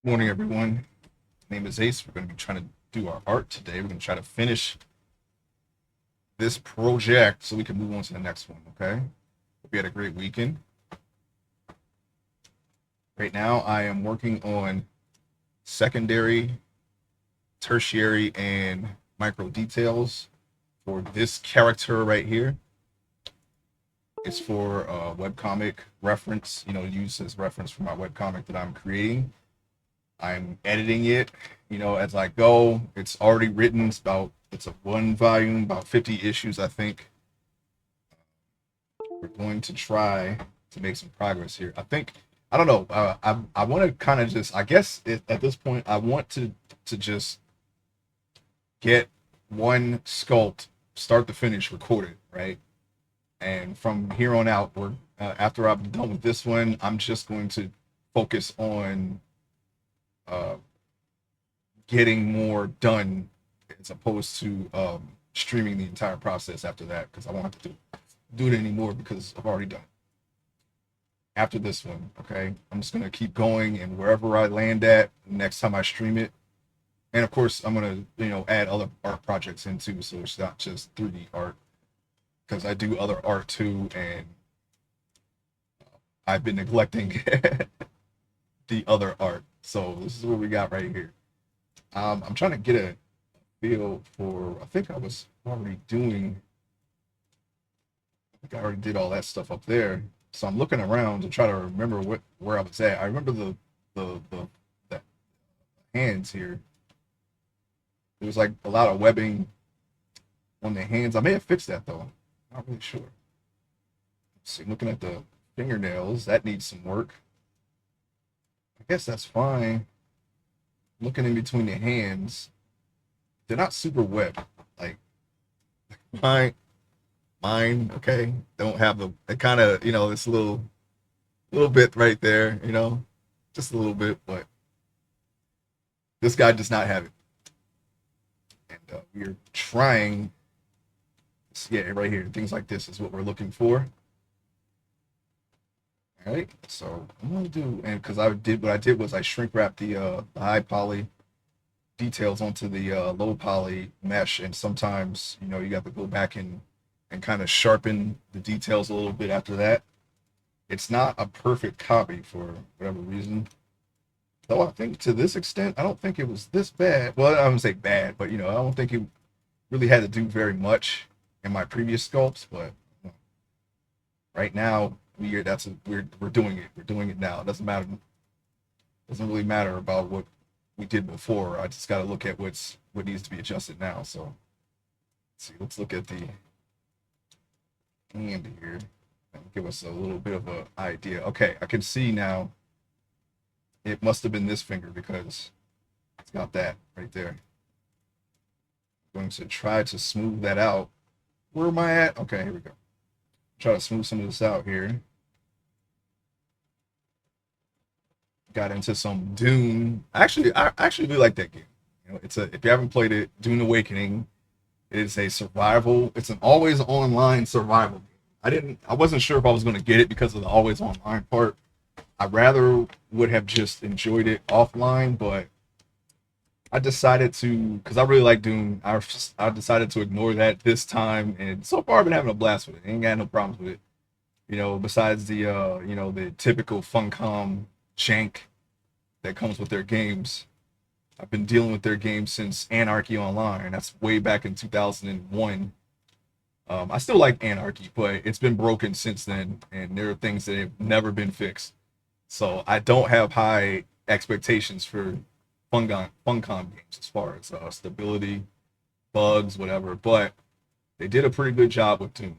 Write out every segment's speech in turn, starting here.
Morning, everyone. My name is Ace. We're going to be trying to do our art today. We're going to try to finish this project so we can move on to the next one, okay? Hope you had a great weekend. Right now, I am working on secondary, tertiary, and micro details for this character right here. It's for webcomic reference, used as reference for my webcomic that I'm creating. I'm editing it, as I go. It's already written. It's a one volume, about 50 issues, I think. We're going to try to make some progress here. I don't know. I want to kind of just, I guess at this point, I want to just get one sculpt, start to finish, recorded, right? And from here on out, after I'm done with this one, I'm just going to focus on uh, getting more done as opposed to streaming the entire process after that, because I won't have to do it anymore because I've already done it. After this one, okay, I'm just gonna keep going, and wherever I land at next time I stream it, and of course I'm gonna add other art projects into, so it's not just 3D art, because I do other art too, and I've been neglecting the other art. So this is what we got right here. I'm trying to get a feel for. I think I was already doing. I think I already did all that stuff up there. So I'm looking around to try to remember where I was at. I remember the hands here. There was like a lot of webbing on the hands. I may have fixed that though. Not really sure. Let's see, looking at the fingernails, that needs some work. I guess that's fine. Looking in between the hands, they're not super webbed. Like mine, mine, okay, don't have the kind of this little bit right there, just a little bit, but this guy does not have it, and we're trying. Yeah, right here, things like this is what we're looking for. All right, so I'm gonna do, and because what I did was I shrink wrapped the high poly details onto the low poly mesh, and sometimes you got to go back and kind of sharpen the details a little bit after that. It's not a perfect copy for whatever reason, though. I think to this extent, I don't think it was this bad. Well, I wouldn't say bad, but I don't think it really had to do very much in my previous sculpts. But right now, we're doing it. We're doing it now. It doesn't matter. It doesn't really matter about what we did before. I just got to look at what needs to be adjusted now. So let's see. Let's look at the hand here and give us a little bit of an idea. Okay, I can see now. It must have been this finger because it's got that right there. I'm going to try to smooth that out. Where am I at? Okay, here we go. Try to smooth some of this out here. Got into some Dune. I actually really like that game. It's a if you haven't played it, Dune Awakening. It is a survival. It's an always online survival game. I wasn't sure if I was going to get it because of the always online part. I rather would have just enjoyed it offline, but I decided to, because I really like Dune. I decided to ignore that this time, and so far I've been having a blast with it. Ain't got no problems with it. Besides the typical Funcom jank that comes with their games. I've been dealing with their games since Anarchy Online. That's way back in 2001. I still like Anarchy, but it's been broken since then, and there are things that have never been fixed. So I don't have high expectations for Funcom games as far as stability, bugs, whatever. But they did a pretty good job with Doom.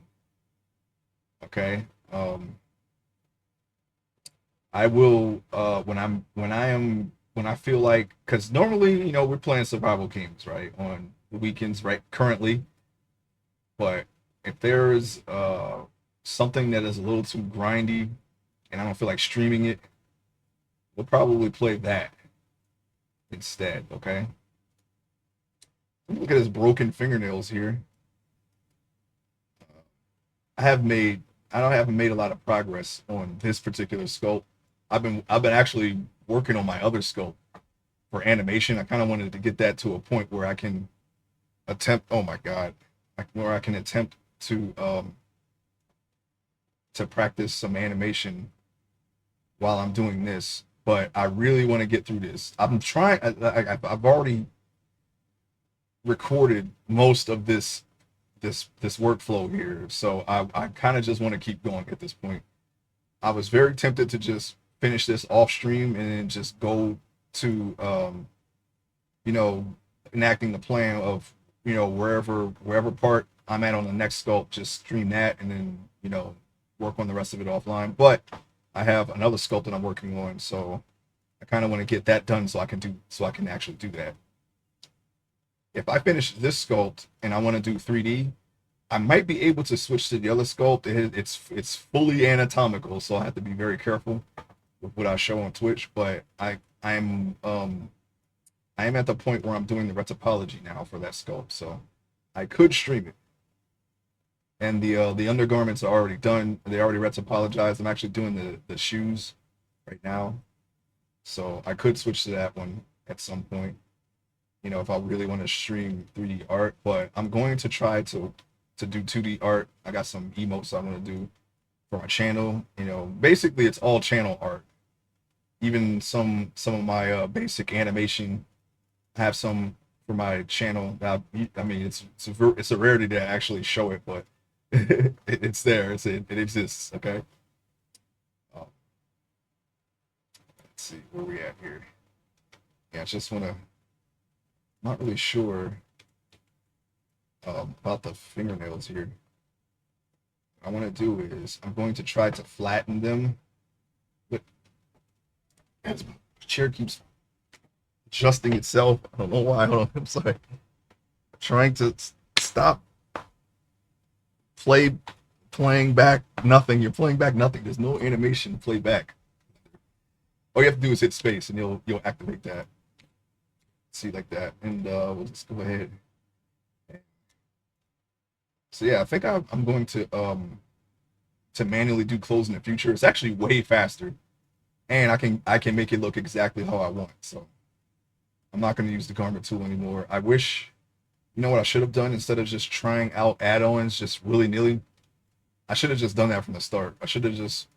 Okay. I will when I feel like, because normally we're playing survival games right on the weekends right currently, but if there's something that is a little too grindy and I don't feel like streaming it, we'll probably play that instead. Okay. Look at his broken fingernails here. I have made I don't haven't made a lot of progress on this particular sculpt. I've been actually working on my other sculpt for animation. I kind of wanted to get that to a point where I can attempt, oh my God, where I can attempt to practice some animation while I'm doing this. But I really want to get through this. I'm trying, I've already recorded most of this workflow here. So I kind of just want to keep going at this point. I was very tempted to just finish this off stream and then just go to you know, enacting the plan of, you know, wherever part I'm at on the next sculpt, just stream that and then, you know, work on the rest of it offline. But I have another sculpt that I'm working on, so I kind of want to get that done so I can actually do that. If I finish this sculpt and I want to do 3D, I might be able to switch to the other sculpt. It's fully anatomical, so I have to be very careful with what I show on Twitch. But I'm at the point where I'm doing the retopology now for that sculpt, so I could stream it. And the undergarments are already done. They already retopologized. I'm actually doing the shoes right now, so I could switch to that one at some point, you know, if I really want to stream 3D art. But I'm going to try to do 2D art. I got some emotes I want to do for my channel. You know, basically it's all channel art. Even some of my basic animation. I have some for my channel. I mean, it's a rarity to actually show it, but it's there. It exists. Okay. Um, let's see where we at here. Yeah, I just wanna. Not really sure about the fingernails here. What I want to do is I'm going to try to flatten them. But as my chair keeps adjusting itself, I don't know why. Hold on, I'm sorry. I'm trying to stop playing back nothing. You're playing back nothing. There's no animation to play back. All you have to do is hit space and you'll activate that. See, like that, and we'll just go ahead. So yeah, I think I'm going to manually do clothes in the future. It's actually way faster, and I can make it look exactly how I want. So I'm not going to use the garment tool anymore. I wish, you know what I should have done, instead of just trying out add-ons just willy-nilly, I should have just done that from the start. I should have just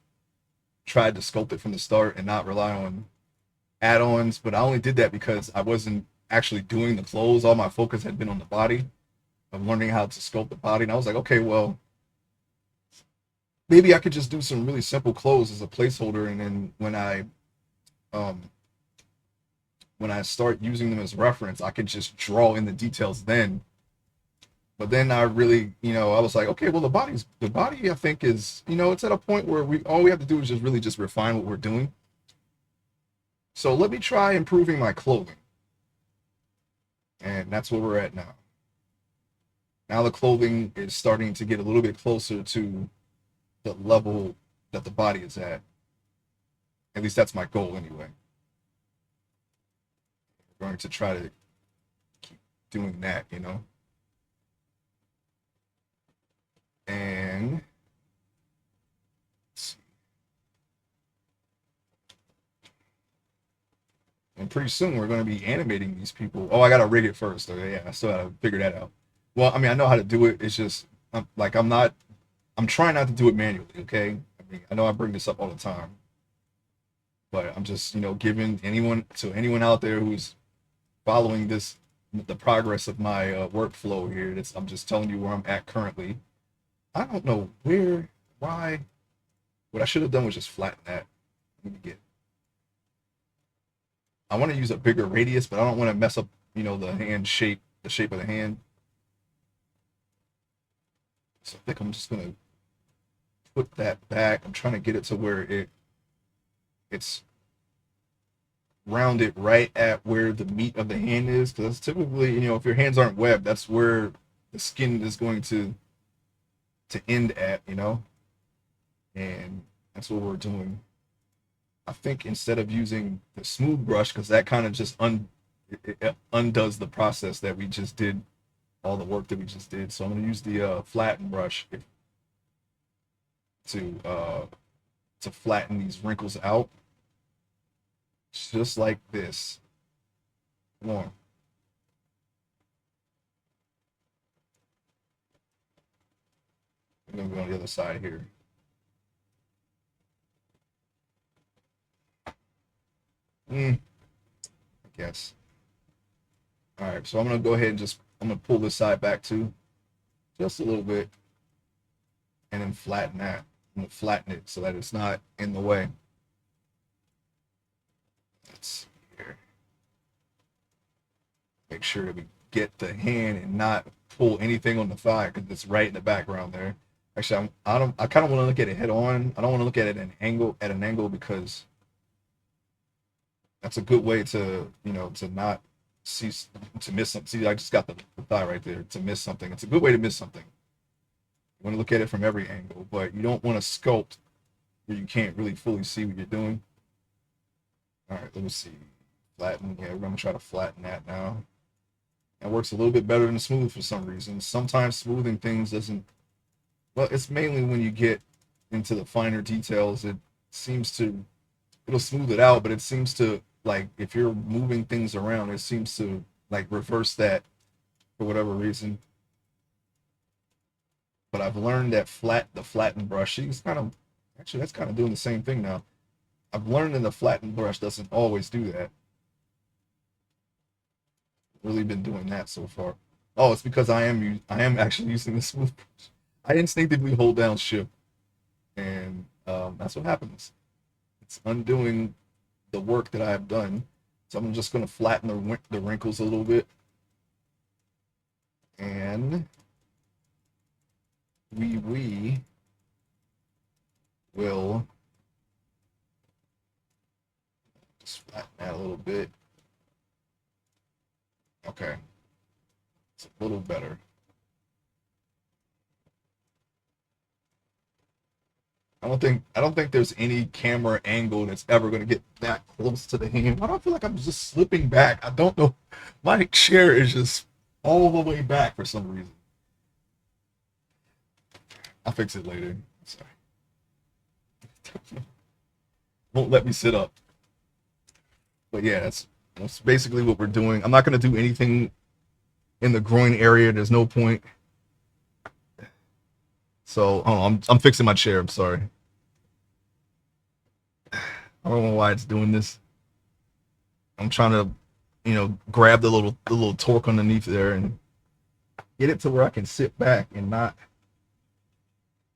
tried to sculpt it from the start and not rely on add-ons. But I only did that because I wasn't actually doing the clothes. All my focus had been on the body, of learning how to sculpt the body. And I was like, okay, well, maybe I could just do some really simple clothes as a placeholder, and then when I start using them as reference, I could just draw in the details then. But then I really, you know, I was like, okay, well, the body I think is, you know, it's at a point where all we have to do is just really just refine what we're doing. So let me try improving my clothing. And that's where we're at now. Now the clothing is starting to get a little bit closer to the level that the body is at. At least that's my goal anyway. I'm going to try to keep doing that, you know. And pretty soon we're going to be animating these people. Oh, I got to rig it first. Okay, yeah, I still got to figure that out. Well, I mean, I know how to do it. It's just, I'm trying not to do it manually, okay? I mean, I know I bring this up all the time, but I'm just, you know, giving anyone out there who's following the progress of my workflow here. I'm just telling you where I'm at currently. I don't know why. What I should have done was just flatten that. I want to use a bigger radius, but I don't want to mess up, you know, the shape of the hand. So I think I'm just gonna put that back. I'm trying to get it to where it's rounded right at where the meat of the hand is, because typically, you know, if your hands aren't webbed, that's where the skin is going to end at, you know, and that's what we're doing. I think instead of using the smooth brush, because that kind of just undoes the process that we just did, all the work that we just did. So I'm going to use the flatten brush to flatten these wrinkles out. just like this. Come on. I'm gonna go on the other side here. I guess. All right, so I'm gonna go ahead and I'm gonna pull this side back too, just a little bit, and then flatten that. I'm gonna flatten it so that it's not in the way. Let's see here. Make sure that we get the hand and not pull anything on the thigh because it's right in the background there. Actually, I kind of want to look at it head on. I don't want to look at it at an angle because that's a good way to, to not see, to miss something. See, I just got the thigh right there to miss something. It's a good way to miss something. You want to look at it from every angle, but you don't want to sculpt where you can't really fully see what you're doing. All right, let me see. Flatten. Yeah, we're going to try to flatten that now. It works a little bit better than smooth for some reason. Sometimes smoothing things doesn't, well, it's mainly when you get into the finer details, it seems to, it'll smooth it out, but it seems to, like, if you're moving things around, it seems to, like, reverse that for whatever reason. But I've learned that the flattened brush, it's kind of, actually, that's kind of doing the same thing now. I've learned that the flattened brush doesn't always do that. Really been doing that so far. Oh, it's because I am actually using the smooth brush. I instinctively hold down shift, and that's what happens. It's undoing the work that I have done. So I'm just going to flatten the wrinkles a little bit, and we will just flatten that a little bit. Okay, it's a little better. I don't think there's any camera angle that's ever going to get that close to the hand. Why do I feel like I'm just slipping back? I don't know. My chair is just all the way back for some reason. I'll fix it later. Sorry. Won't let me sit up. But yeah, that's basically what we're doing. I'm not going to do anything in the groin area. There's no point. So, oh, I'm fixing my chair. I'm sorry. I don't know why it's doing this. I'm trying to, grab the little torque underneath there and get it to where I can sit back and not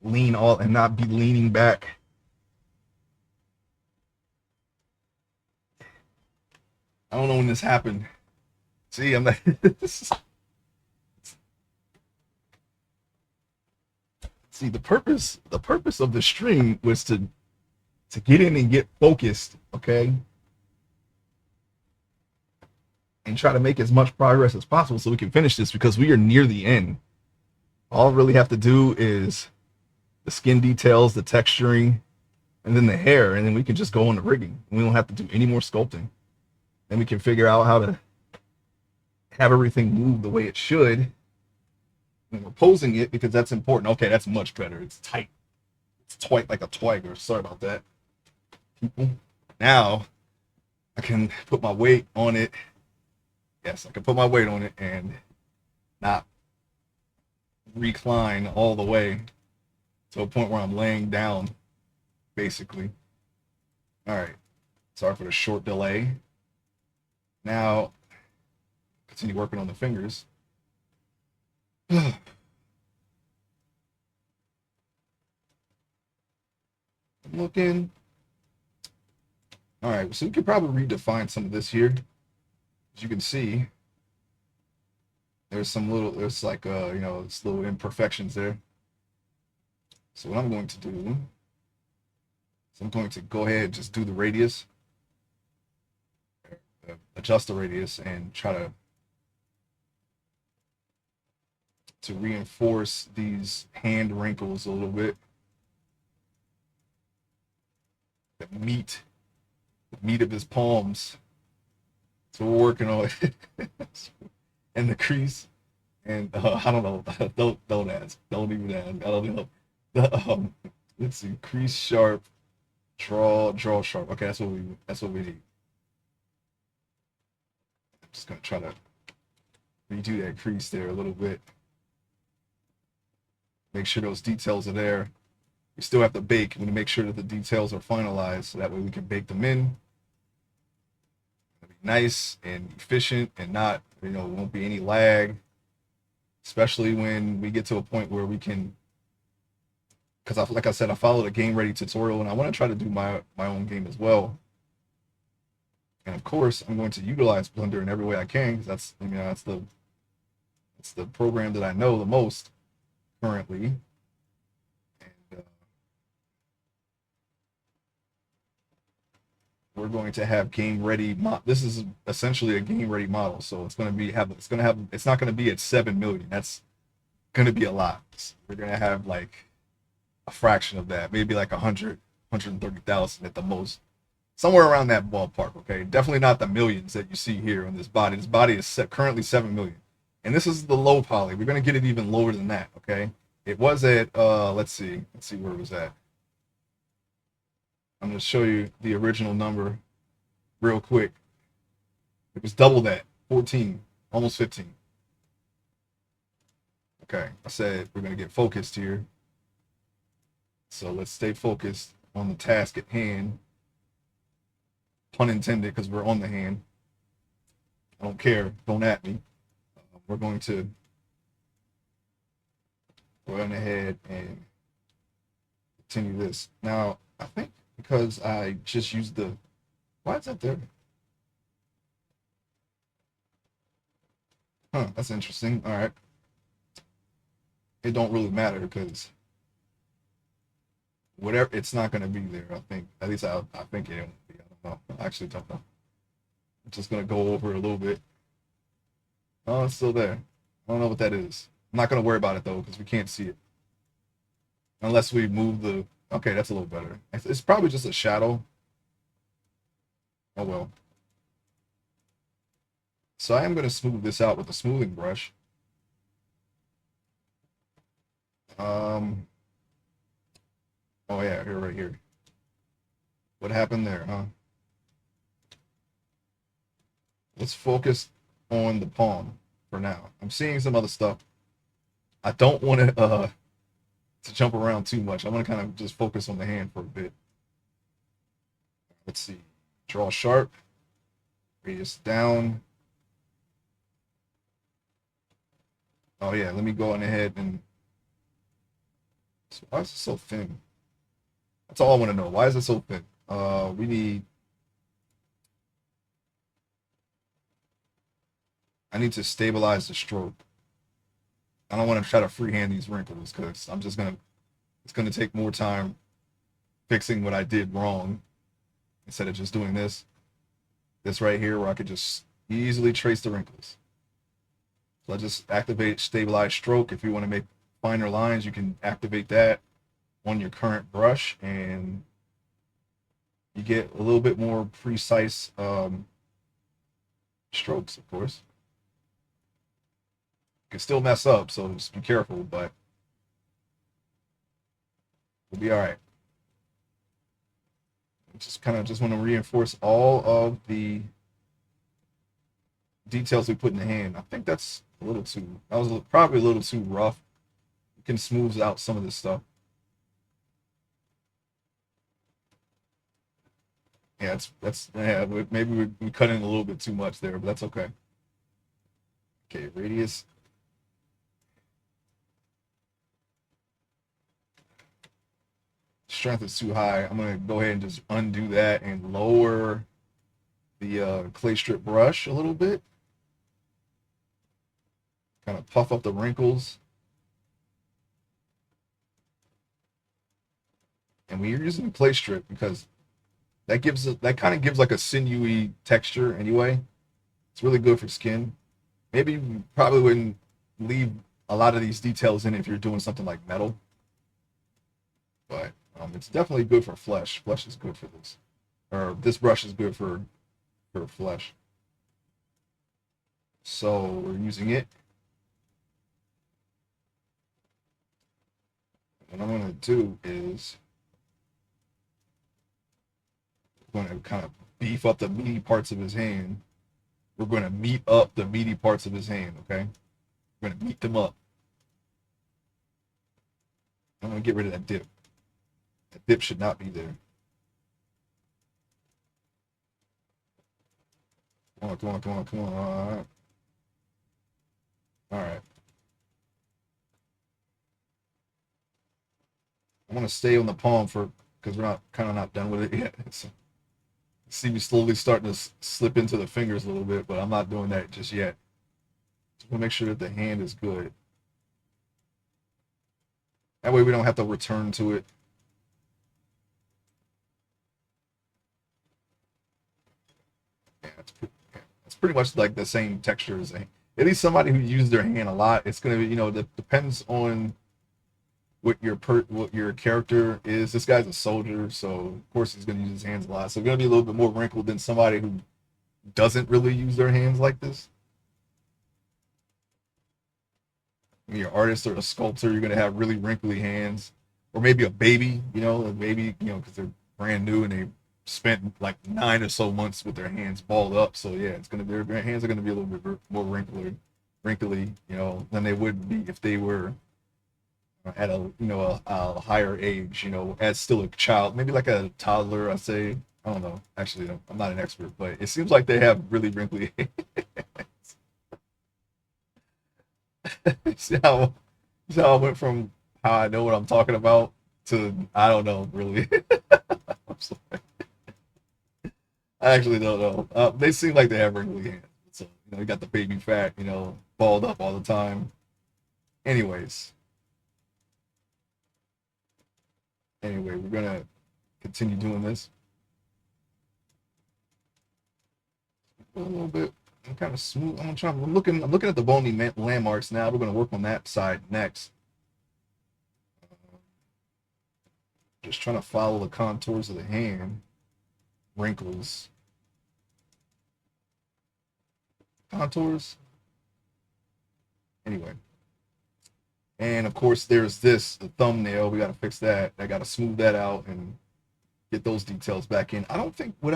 not be leaning back. I don't know when this happened. See, I'm not. See, the purpose of the stream was to get in and get focused, okay? And try to make as much progress as possible so we can finish this because we are near the end. All I really have to do is the skin details, the texturing, and then the hair, and then we can just go on the rigging. We don't have to do any more sculpting. Then we can figure out how to have everything move the way it should. And we're posing it because that's important. Okay, that's much better. It's tight. It's tight like a twiger. Sorry about that, people. Now I can put my weight on it. Yes, I can put my weight on it and not recline all the way to a point where I'm laying down, basically. All right. Sorry for the short delay. Now, continue working on the fingers. Looking. All right, so we could probably redefine some of this here. As you can see, there's like it's little imperfections there. So what I'm going to do is I'm going to go ahead and just do the radius, adjust the radius, and try to reinforce these hand wrinkles a little bit. The meat of his palms. So we're working on it. And the crease. And I don't know. Don't ask. Don't even ask. I don't know. Let's see. Crease sharp. Draw sharp. Okay, that's what we need. Just gonna try to redo that crease there a little bit. Make sure those details are there. We still have to bake. We need to make sure that the details are finalized so that way we can bake them in. It'll be nice and efficient and not, won't be any lag, especially when we get to a point where we can, because like I said, I followed a game ready tutorial and I want to try to do my own game as well. And of course, I'm going to utilize Blender in every way I can because that's the program that I know the most currently. And we're going to have game ready. This is essentially a game ready model, so it's going to it's not going to be at 7 million. That's going to be a lot. We're going to have like a fraction of that, maybe like 130,000 at the most. Somewhere around that ballpark, okay? Definitely not the millions that you see here on this body. This body is currently 7 million. And this is the low poly. We're going to get it even lower than that, okay? It was at, let's see where it was at. I'm going to show you the original number real quick. It was double that, 14, almost 15. Okay, I said we're going to get focused here. So let's stay focused on the task at hand. Pun intended, because we're on the hand. I don't care. Don't at me. We're going to go ahead and continue this. Now, I think because I just used the... Why is that there? Huh, that's interesting. All right. It don't really matter because whatever, it's not going to be there, I think. At least I think it won't be. I don't know. I actually don't know. I'm just going to go over it a little bit. Oh, it's still there. I don't know what that is. I'm not going to worry about it, though, because we can't see it. Unless we move the... Okay, that's a little better. It's probably just a shadow. Oh, well. So I am going to smooth this out with a smoothing brush. Oh, yeah, here, right here. What happened there, huh? Let's focus on the palm for now. I'm seeing some other stuff. I don't want to jump around too much. I want to kind of just focus on the hand for a bit. Let's see. Draw sharp. Radius down. Oh yeah, let me go on ahead and... Why is it so thin? That's all I want to know. Why is it so thin? We need... I need to stabilize the stroke. I don't want to try to freehand these wrinkles because it's gonna take more time fixing what I did wrong instead of just doing this right here where I could just easily trace the wrinkles. So I just activate stabilize stroke. If you want to make finer lines, you can activate that on your current brush and you get a little bit more precise strokes, of course. You can still mess up, so just be careful, but we'll be all right. Just want to reinforce all of the details we put in the hand. I think that was probably a little too rough. You can smooth out some of this stuff. Yeah, maybe we cut in a little bit too much there, but that's okay. Okay, radius. Strength is too high. I'm going to go ahead and just undo that and lower the clay strip brush a little bit. Kind of puff up the wrinkles. And we're using the clay strip because that kind of gives like a sinewy texture anyway. It's really good for skin. Maybe you probably wouldn't leave a lot of these details in if you're doing something like metal. But it's definitely good for flesh. Flesh is good for this. Or this brush is good for flesh. So we're using it. What I'm going to do is I'm going to kind of beef up the meaty parts of his hand we're going to meet up the meaty parts of his hand, okay? We're going to meet them up. I'm going to get rid of that dip. That dip should not be there. Come on, come on, come on, come on. All right. All right. I want to stay on the palm for because we're not kind of not done with it yet. So, see me slowly starting to slip into the fingers a little bit, but I'm not doing that just yet. Just want to make sure that the hand is good. That way we don't have to return to it. Yeah, it's pretty much like the same texture as at least somebody who uses their hand a lot. It's gonna be, that depends on what your character is. This guy's a soldier, so of course he's gonna use his hands a lot. So it's gonna be a little bit more wrinkled than somebody who doesn't really use their hands like this. When you're an artist or a sculptor, you're gonna have really wrinkly hands, or maybe a baby, a baby, because they're brand new and they spent like 9 or so months with their hands balled up. So yeah, their hands are gonna be a little bit more wrinkly, than they would be if they were at a higher age, as still a child, maybe like a toddler. I say, I don't know. Actually, I'm not an expert, but it seems like they have really wrinkly. see how see how I went from how I know what I'm talking about to I don't know really. I'm sorry. I actually don't know. They seem like they have wrinkly hands. So you got the baby fat, balled up all the time. Anyways, we're gonna continue doing this a little bit. I'm kind of smooth. I'm looking at the bony landmarks now. We're gonna work on that side next. Just trying to follow the contours of the hand, wrinkles, contours. Anyway, and of course there's the thumbnail. We got to fix that. I got to smooth that out and get those details back in. I think when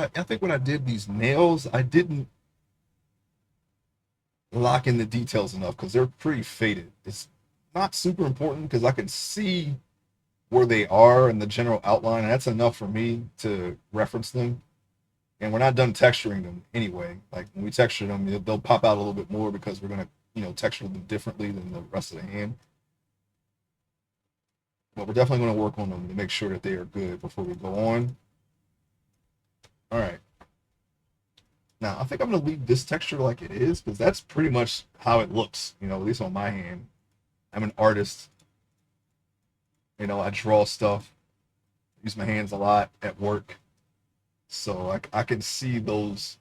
I did these nails, I didn't lock in the details enough because they're pretty faded. It's not super important because I can see where they are in the general outline, and that's enough for me to reference them. And we're not done texturing them anyway. Like when we texture them, they'll pop out a little bit more because we're gonna, texture them differently than the rest of the hand. But we're definitely gonna work on them to make sure that they are good before we go on. All right. Now I think I'm gonna leave this texture like it is because that's pretty much how it looks. At least on my hand. I'm an artist. I draw stuff, use my hands a lot at work, so I can see those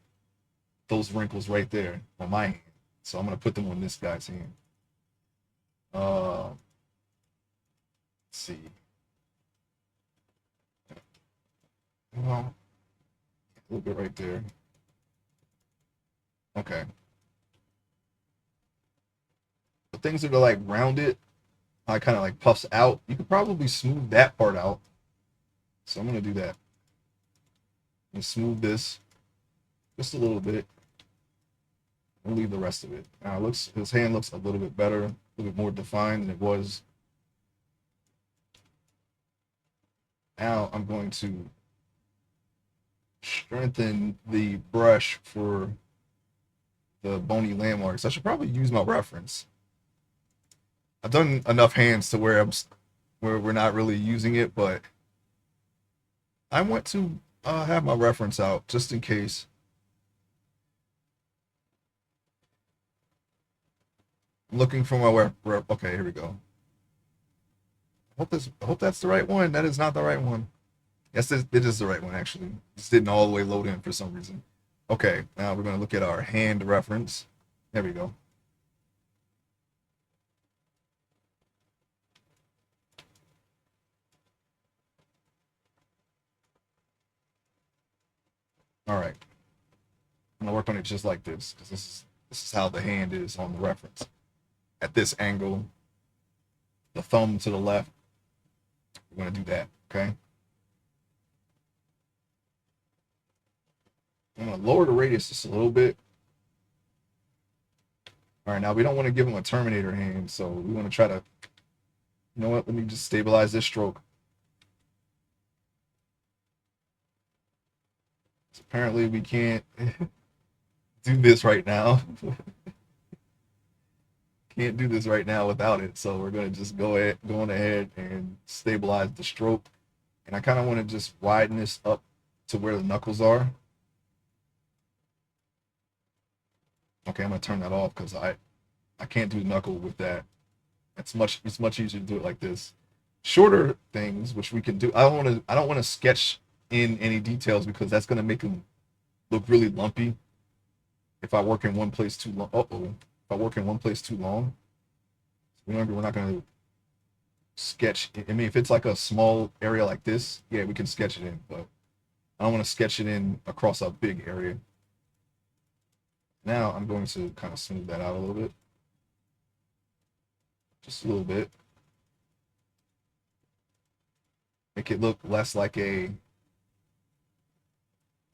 wrinkles right there on my hand. So I'm gonna put them on this guy's hand. Let's see. Well, a little bit right there. Okay. The things that are like rounded, I kind of like puffs out. You could probably smooth that part out. So I'm gonna do that. And smooth this just a little bit. And leave the rest of it. Now his hand looks a little bit better, a little bit more defined than it was. Now I'm going to strengthen the brush for the bony landmarks. I should probably use my reference. I've done enough hands to where we're not really using it, but I want to have my reference out just in case. I'm looking for my okay, here we go. I hope that's the right one. That is not the right one. Yes, it is the right one actually. This didn't all the way load in for some reason. Okay, now we're gonna look at our hand reference. There we go. All right. I'm gonna work on it just like this because this is how the hand is on the reference. At this angle, the thumb to the left. We're gonna do that. Okay. I'm gonna lower the radius just a little bit. All right, now we don't want to give him a Terminator hand, so we want to try to, you know what, let me just stabilize this stroke. So apparently we can't do this right now. Can't do this right now without it. So we're gonna just go on ahead and stabilize the stroke. And I kind of want to just widen this up to where the knuckles are. Okay, I'm gonna turn that off because I can't do knuckle with that. It's much easier to do it like this. Shorter things, which we can do. I don't want to sketch in any details because that's gonna make them look really lumpy if I work in one place too long. Uh-oh. If I work in one place too long, remember we're not gonna sketch. I mean, if it's like a small area like this, yeah, we can sketch it in, but I don't want to sketch it in across a big area. Now I'm going to kind of smooth that out a little bit. Just a little bit. Make it look less like a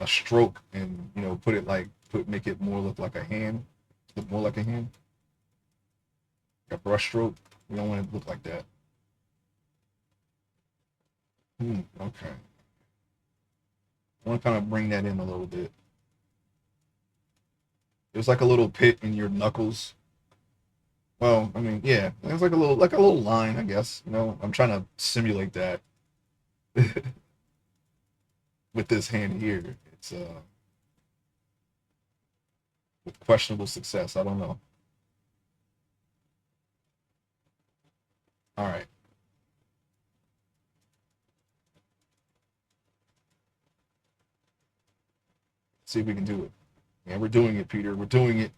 stroke and put it like make it more look like a hand. Look more like a hand. A brush stroke. We don't want it to look like that. Okay. I want to kind of bring that in a little bit. There's like a little pit in your knuckles. Well, I mean, yeah, there's like a little line, I guess. I'm trying to simulate that with this hand here. It's with questionable success. I don't know. All right. See if we can do it. Yeah, we're doing it, Peter. We're doing it.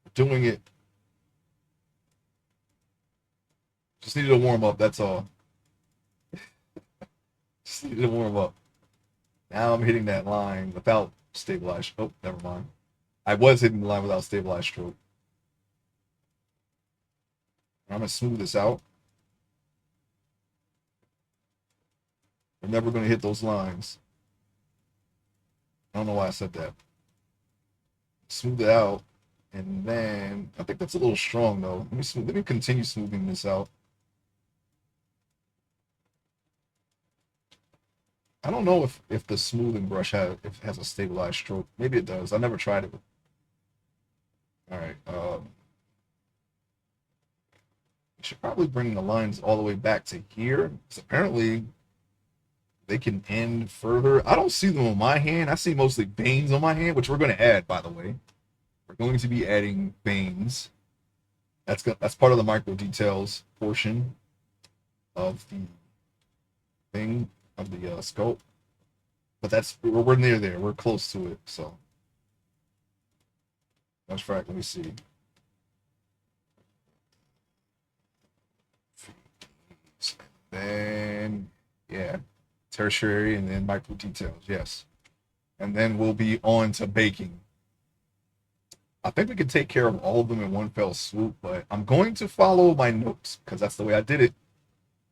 We're doing it. Just needed to warm up. That's all. Just needed to warm up. Now I'm hitting that line without stabilized. Oh, never mind. I was hitting the line without stabilized stroke. I'm gonna smooth this out. We're never gonna hit those lines. I don't know why I said that. Smooth it out, and then I think that's a little strong though. Let me continue smoothing this out. I don't know if the smoothing brush has a stabilized stroke. Maybe it does. I never tried it. All right. We should probably bring the lines all the way back to here. Because apparently they can end further. I don't see them on my hand. I see mostly veins on my hand, which we're going to add, by the way. We're going to be adding veins. That's part of the micro details portion of the thing of the sculpt. But we're near there. We're close to it. So that's right. Let me see. Then yeah, tertiary and then micro details. Yes, and then we'll be on to baking. I think we can take care of all of them in one fell swoop, but I'm going to follow my notes because that's the way I did it.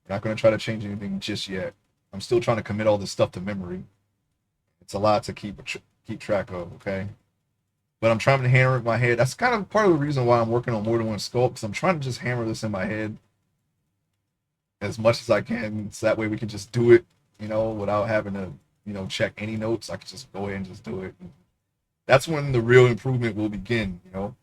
I'm not going to try to change anything just yet. I'm still trying to commit all this stuff to memory. It's a lot to keep track of, okay? But I'm trying to hammer it in my head. That's kind of part of the reason why I'm working on more than one sculpt, because I'm trying to just hammer this in my head as much as I can, so that way we can just do it, without having to, check any notes. I can just go ahead and just do it. That's when the real improvement will begin. I don't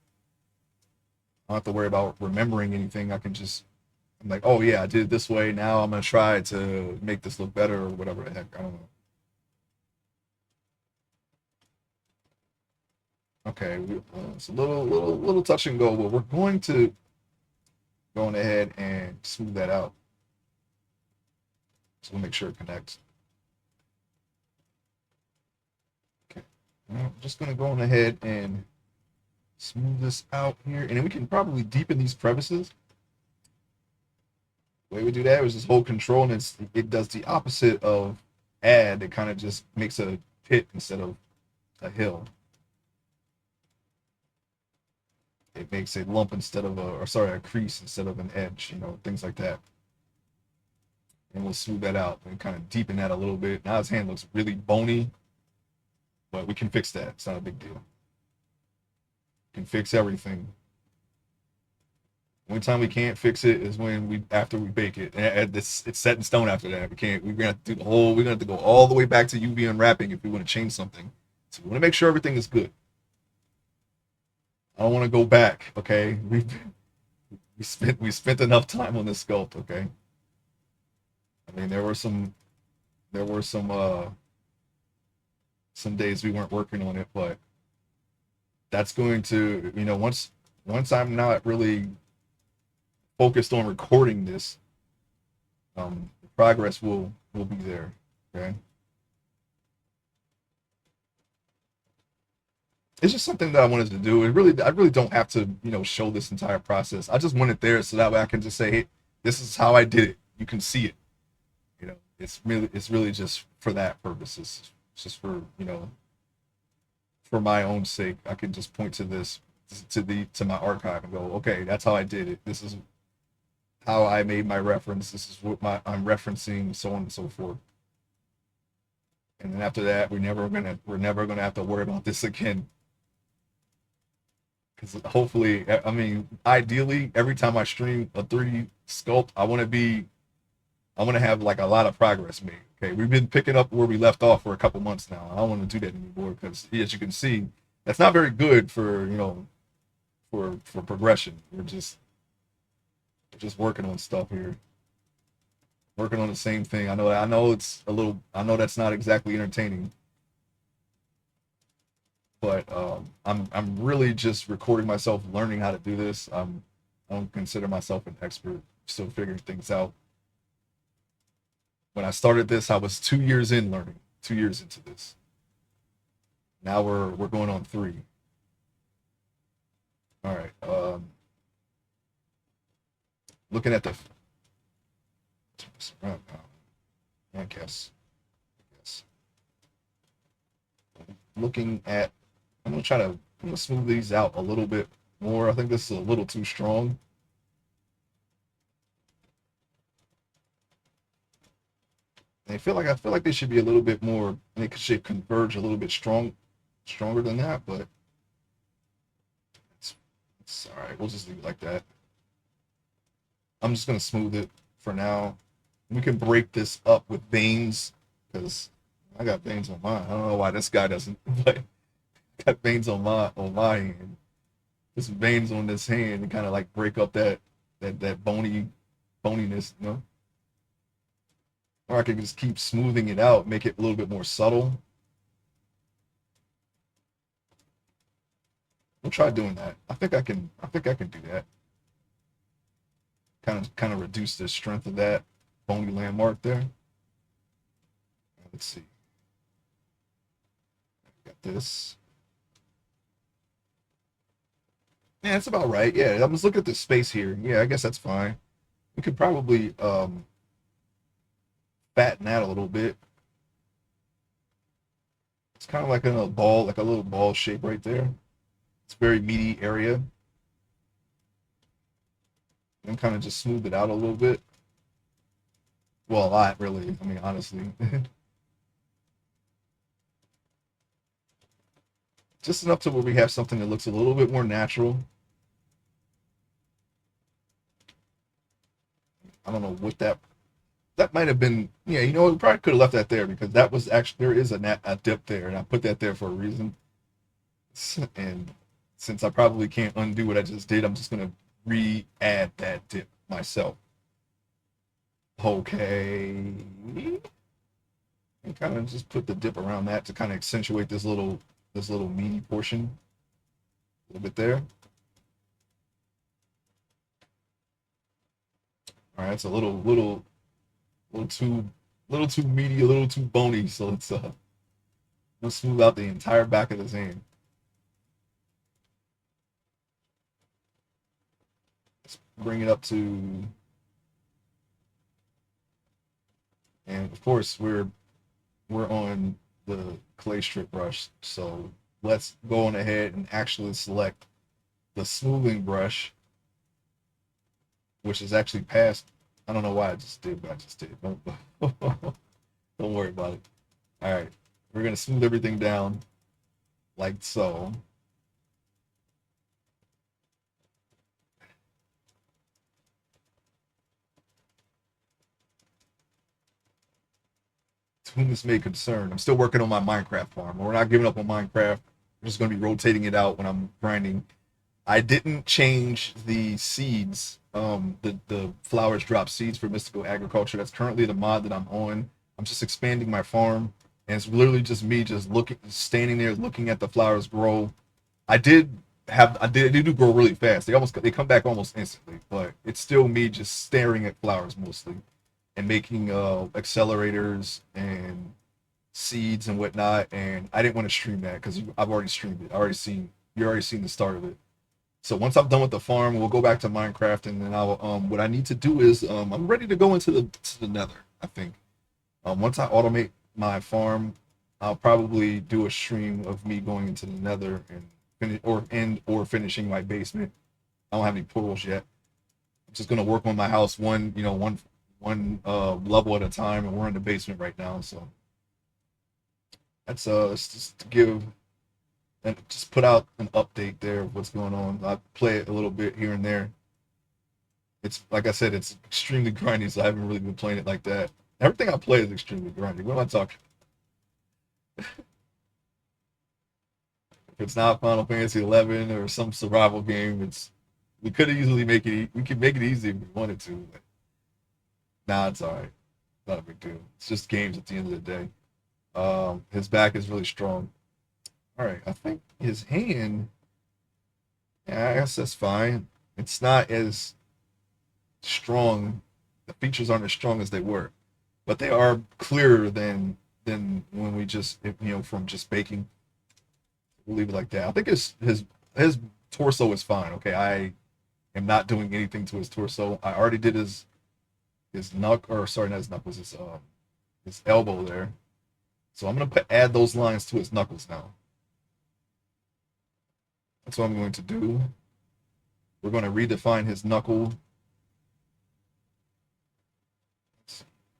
have to worry about remembering anything. I'm like, oh yeah, I did it this way. Now I'm gonna try to make this look better or whatever the heck. I don't know. Okay, it's a little touch and go, but we're going to go on ahead and smooth that out. So we'll make sure it connects. Okay, now I'm just gonna go on ahead and smooth this out here, and then we can probably deepen these crevices. The way we do that is just hold control, and it does the opposite of add. It kind of just makes a pit instead of a hill. It makes a lump instead of a crease instead of an edge, things like that. And we'll smooth that out and kind of deepen that a little bit. Now his hand looks really bony, but we can fix that. It's not a big deal. can fix everything. Only time we can't fix it is when we after we bake it. And it's set in stone after that. We can't. We're gonna have to do the whole. We're gonna have to go all the way back to UV unwrapping if we want to change something. So we want to make sure everything is good. I don't want to go back. Okay, we spent enough time on this sculpt. Okay, I mean there were some days we weren't working on it, but that's going to once I'm not really focused on recording this, the progress will be there. Okay, it's just something that I wanted to do. I really don't have to show this entire process. I just want it there so that way I can just say, hey, this is how I did it. You can see it. It's really just for that purpose. It's just for for my own sake. I can just point to this to my archive and go, okay, that's how I did it. This is how I made my reference. This is what I'm referencing, so on and so forth. And then after that, we're never gonna have to worry about this again. Because hopefully, I mean, ideally, every time I stream a 3D sculpt, I want to have like a lot of progress made. Okay, we've been picking up where we left off for a couple months now. I don't want to do that anymore because, as you can see, that's not very good for for progression. We're just working on stuff here, working on the same thing. I know it's a little. I know that's not exactly entertaining, but I'm really just recording myself learning how to do this. I don't consider myself an expert. Still figuring things out. When I started this, I was 2 years in learning. 2 years into this. Now we're going on three. All right. Looking at the. I guess. Looking at. I'm gonna smooth these out a little bit more. I think this is a little too strong. I feel like they should be a little bit more. They should converge a little bit stronger than that. But it's all right. We'll just leave it like that. I'm just gonna smooth it for now. We can break this up with veins because I got veins on mine. I don't know why this guy doesn't. But I got veins on my hand. There's veins on this hand and kind of like break up that boniness, you know. Or I can just keep smoothing it out, make it a little bit more subtle. We'll try doing that. I think I can. I think I can do that. Kind of reduce the strength of that bony landmark there. Let's see. Got this. Yeah, that's about right. Yeah, I'm just looking at the space here. Yeah, I guess that's fine. We could probably fatten that a little bit. It's kind of like in a ball, like a little ball shape right there. It's a very meaty area. And kind of just smooth it out a little bit. Well, a lot, really. I mean, honestly. Just enough to where we have something that looks a little bit more natural. I don't know what that might have been. Yeah, we probably could have left that there because that was actually there is a dip there, and I put that there for a reason. And since I probably can't undo what I just did, I'm just gonna re-add that dip myself. Okay, and kind of just put the dip around that to kind of accentuate this little meaty portion a little bit there. All right, it's a little too meaty, a little too bony. So let's smooth out the entire back of his hand. Let's bring it up to, and of course we're on the clay strip brush. So let's go on ahead and actually select the smoothing brush, which is actually past. I don't know why I just did, but I just did. Don't worry about it. All right, we're gonna smooth everything down like so. whom this may concern, I'm still working on my Minecraft farm. We're not giving up on Minecraft. We're just going to be rotating it out when I'm grinding. I didn't change the seeds, the flowers drop seeds for mystical agriculture. That's currently the mod that I'm on. I'm just expanding my farm, and it's literally just me just looking, standing there, looking at the flowers grow. I do grow really fast. They come back almost instantly, but it's still me just staring at flowers mostly, and making accelerators and seeds and whatnot. And I didn't want to stream that because I've already streamed it. You already seen the start of it. So once I'm done with the farm, we'll go back to Minecraft, and then I'll what I need to do is I'm ready to go into the Nether. I think once I automate my farm, I'll probably do a stream of me going into the Nether and finishing my basement. I don't have any portals yet. I'm just gonna work on my house one level at a time, and we're in the basement right now. So that's just to give and just put out an update there of what's going on. I play it a little bit here and there. It's like I said, it's extremely grindy, so I haven't really been playing it like that. Everything I play is extremely grindy. What am I talking? If it's not Final Fantasy 11 or some survival game, it's we could easily make it. We could make it easy if we wanted to. But nah, it's all right. Not a big deal. It's just games at the end of the day. His back is really strong. All right, I think his hand. Yeah, I guess that's fine. It's not as strong. The features aren't as strong as they were, but they are clearer than when we just from just baking. We'll leave it like that. I think his torso is fine. Okay, I am not doing anything to his torso. I already did his knuckle, or sorry, not his knuckles, his elbow there. So I'm gonna add those lines to his knuckles now. That's what I'm going to do. We're going to redefine his knuckle.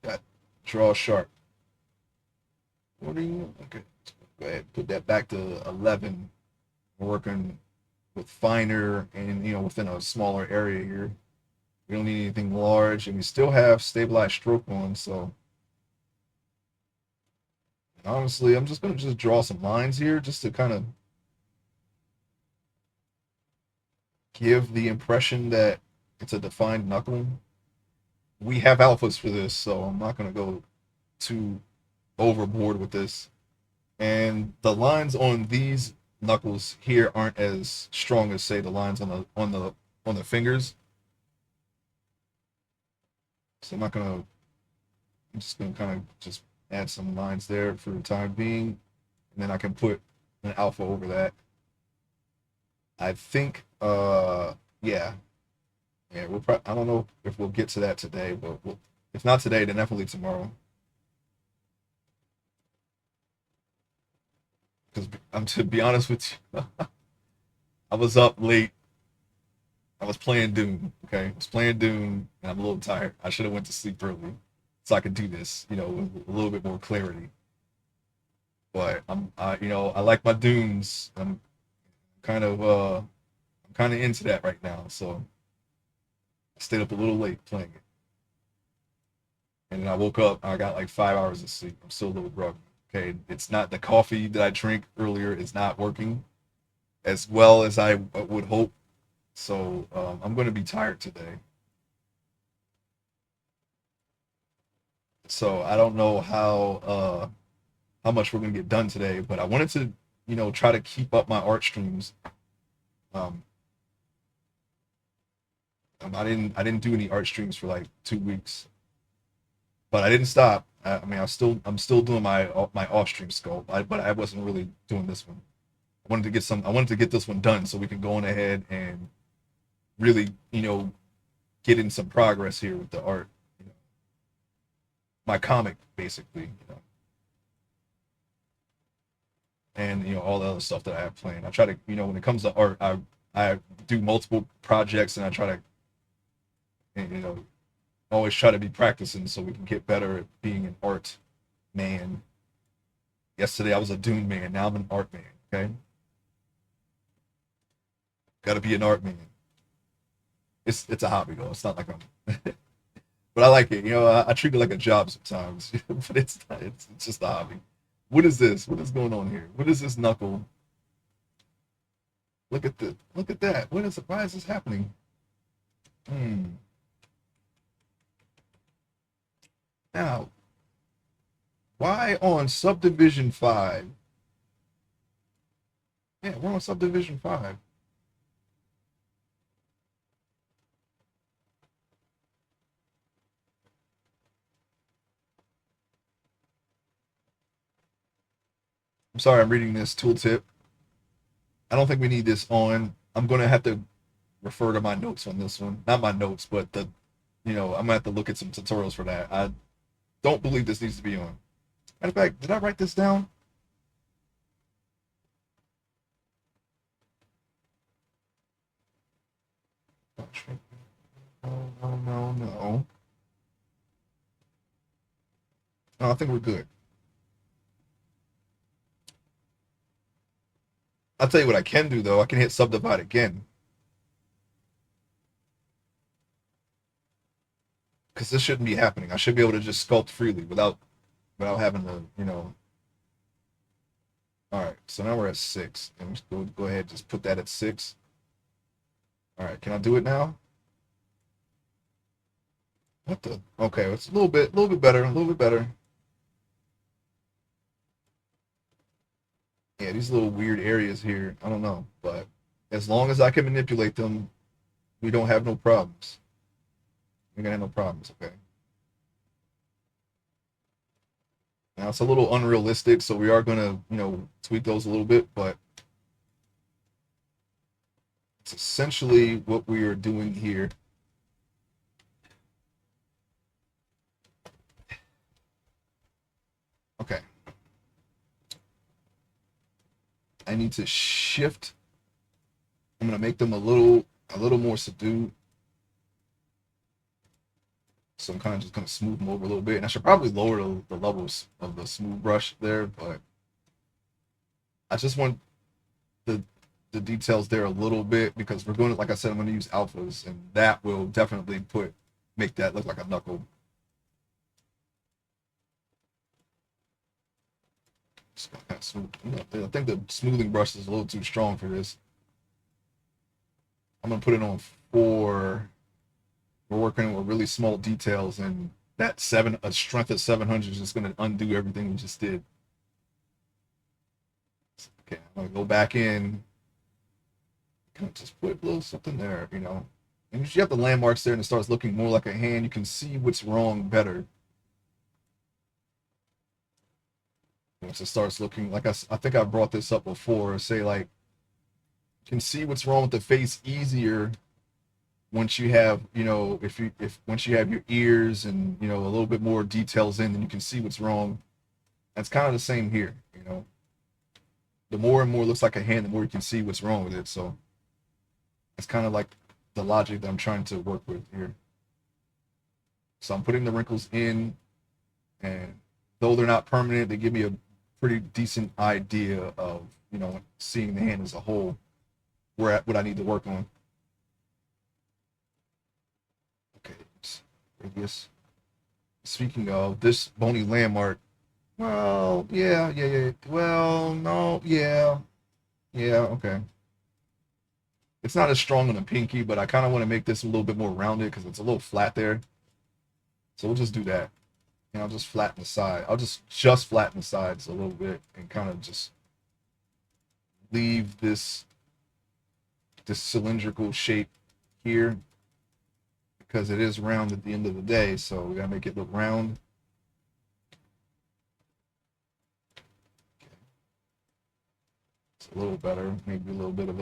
Got draw sharp. What are you? Okay, go ahead. Put that back to 11. We're working with finer and within a smaller area here. We don't need anything large, and we still have stabilized stroke on. So honestly, I'm just gonna just draw some lines here, just to kind of give the impression that it's a defined knuckle. We have alphas for this, so I'm not gonna go too overboard with this. And the lines on these knuckles here aren't as strong as say the lines on the fingers. So I'm just gonna kind of just add some lines there for the time being, and then I can put an alpha over that. I think yeah. Yeah, I don't know if we'll get to that today, but if not today, then definitely tomorrow. Because I'm to be honest with you, I was up late. I was playing Doom. Okay, I was playing Doom, and I'm a little tired. I should have went to sleep early, so I could do this, with a little bit more clarity. But I like my Dooms. Kind of, I'm kind of into that right now. So I stayed up a little late playing it, and then I woke up. I got like 5 hours of sleep. I'm still a little groggy. Okay, it's not the coffee that I drank earlier is not working as well as I would hope. So I'm going to be tired today. So I don't know how much we're going to get done today, but I wanted to try to keep up my art streams. Um, I didn't do any art streams for like 2 weeks, but I didn't stop. I mean, I'm still doing my off stream sculpt, but I wasn't really doing this one. I wanted to get this one done so we can go on ahead and really get in some progress here with the art. You know, my comic basically, and all the other stuff that I have planned. I try to when it comes to art, I do multiple projects, and I try to always try to be practicing so we can get better at being an art man. Yesterday I was a Dune man. Now I'm an art man. Okay, got to be an art man. It's a hobby though. It's not like I'm But I like it. You know, I treat it like a job sometimes, but it's not. It's just a hobby. What is this? What is going on here? What is this knuckle? Look at that. What is it? Why is this happening? Hmm. Now, why on subdivision 5? Yeah, we're on subdivision 5. I'm sorry, I'm reading this tooltip. I don't think we need this on. I'm gonna have to refer to my notes on this one. Not my notes, but I'm gonna have to look at some tutorials for that. I don't believe this needs to be on. Matter of fact, did I write this down? No, no, no, no. No, I think we're good. I'll tell you what I can do though. I can hit subdivide again because this shouldn't be happening. I should be able to just sculpt freely without having to. All right, so now we're at 6. And let's go ahead and just put that at 6. All right, can I do it now? What the? Okay, it's a little bit better, a little bit better. Yeah, these little weird areas here, I don't know, but as long as I can manipulate them, we don't have no problems. We're gonna have no problems, okay? Now it's a little unrealistic, so we are gonna, tweak those a little bit, but it's essentially what we are doing here. Okay. I need to shift. I'm gonna make them a little more subdued. So I'm kind of just gonna smooth them over a little bit, and I should probably lower the levels of the smooth brush there, but I just want the the details there a little bit because we're going to, like I said, I'm going to use alphas, and that will definitely make that look like a knuckle. Kind of smooth. I think the smoothing brush is a little too strong for this. I'm going to put it on 4. We're working with really small details, and a strength of 700 is just going to undo everything we just did. Okay, I'm going to go back in, kind of just put a little something there. And if you have the landmarks there and it starts looking more like a hand, you can see what's wrong better. Once it starts looking like I think I brought this up before, say like you can see what's wrong with the face easier once you have, if once you have your ears and, a little bit more details in, then you can see what's wrong. That's kind of the same here. The more and more it looks like a hand, the more you can see what's wrong with it. So it's kind of like the logic that I'm trying to work with here. So I'm putting the wrinkles in, and though they're not permanent, they give me a pretty decent idea of, seeing the hand as a whole, what I need to work on. Okay, radius. Speaking of this bony landmark, well, yeah, yeah, yeah. Well, no, yeah, yeah, okay. It's not as strong on the pinky, but I kind of want to make this a little bit more rounded because it's a little flat there. So we'll just do that. And I'll just flatten the side. I'll just flatten the sides a little bit and kind of just leave this cylindrical shape here because it is round at the end of the day. So we gotta make it look round. Okay. It's a little better. Maybe a little bit of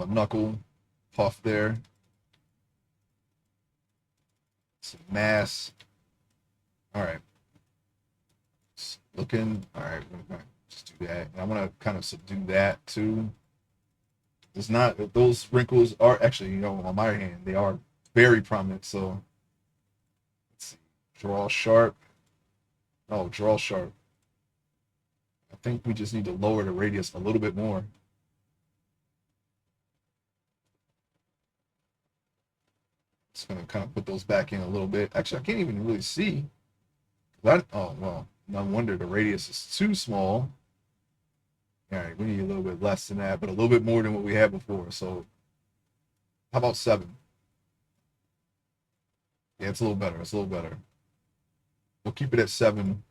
a knuckle puff there. Some mass. All right. It's looking. All right. We're gonna just do that. And I'm gonna kind of subdue that too. It's not those wrinkles are actually, on my hand, they are very prominent. So let's see. Draw sharp. Oh, draw sharp. I think we just need to lower the radius a little bit more. Just gonna kind of put those back in a little bit. Actually, I can't even really see. Oh, well, no wonder the radius is too small. All right, we need a little bit less than that, but a little bit more than what we had before. So how about 7? Yeah, it's a little better. It's a little better. We'll keep it at 7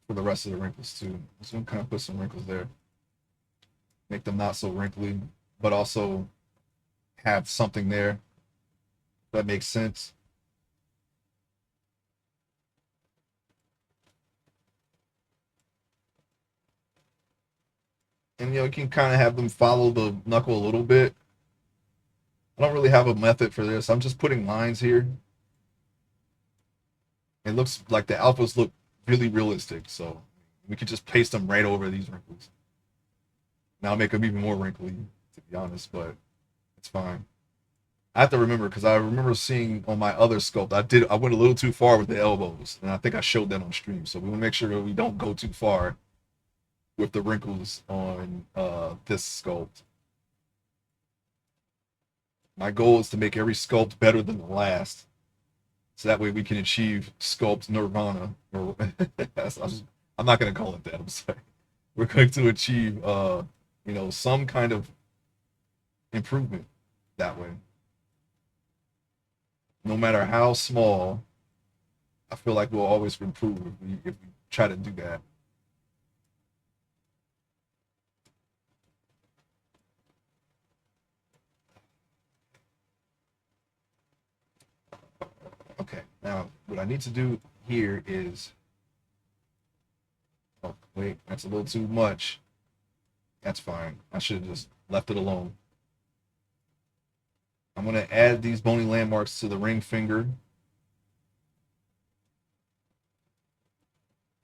for the rest of the wrinkles too. Just gonna kind of put some wrinkles there. Make them not so wrinkly, but also have something there that makes sense. And you can kind of have them follow the knuckle a little bit. I don't really have a method for this. I'm just putting lines here. It looks like the alphas look really realistic, so we could just paste them right over these wrinkles. Now make them even more wrinkly, to be honest, but it's fine. I have to remember because I remember seeing on my other sculpt, I went a little too far with the elbows, and I think I showed that on stream. So we want to make sure that we don't go too far with the wrinkles on this sculpt. My goal is to make every sculpt better than the last, so that way we can achieve sculpt nirvana. Or I'm not going to call it that. I'm sorry. We're going to achieve, some kind of improvement that way. No matter how small, I feel like we'll always improve if we try to do that. Okay, now what I need to do here is, oh wait, that's a little too much. That's fine. I should have just left it alone. I'm going to add these bony landmarks to the ring finger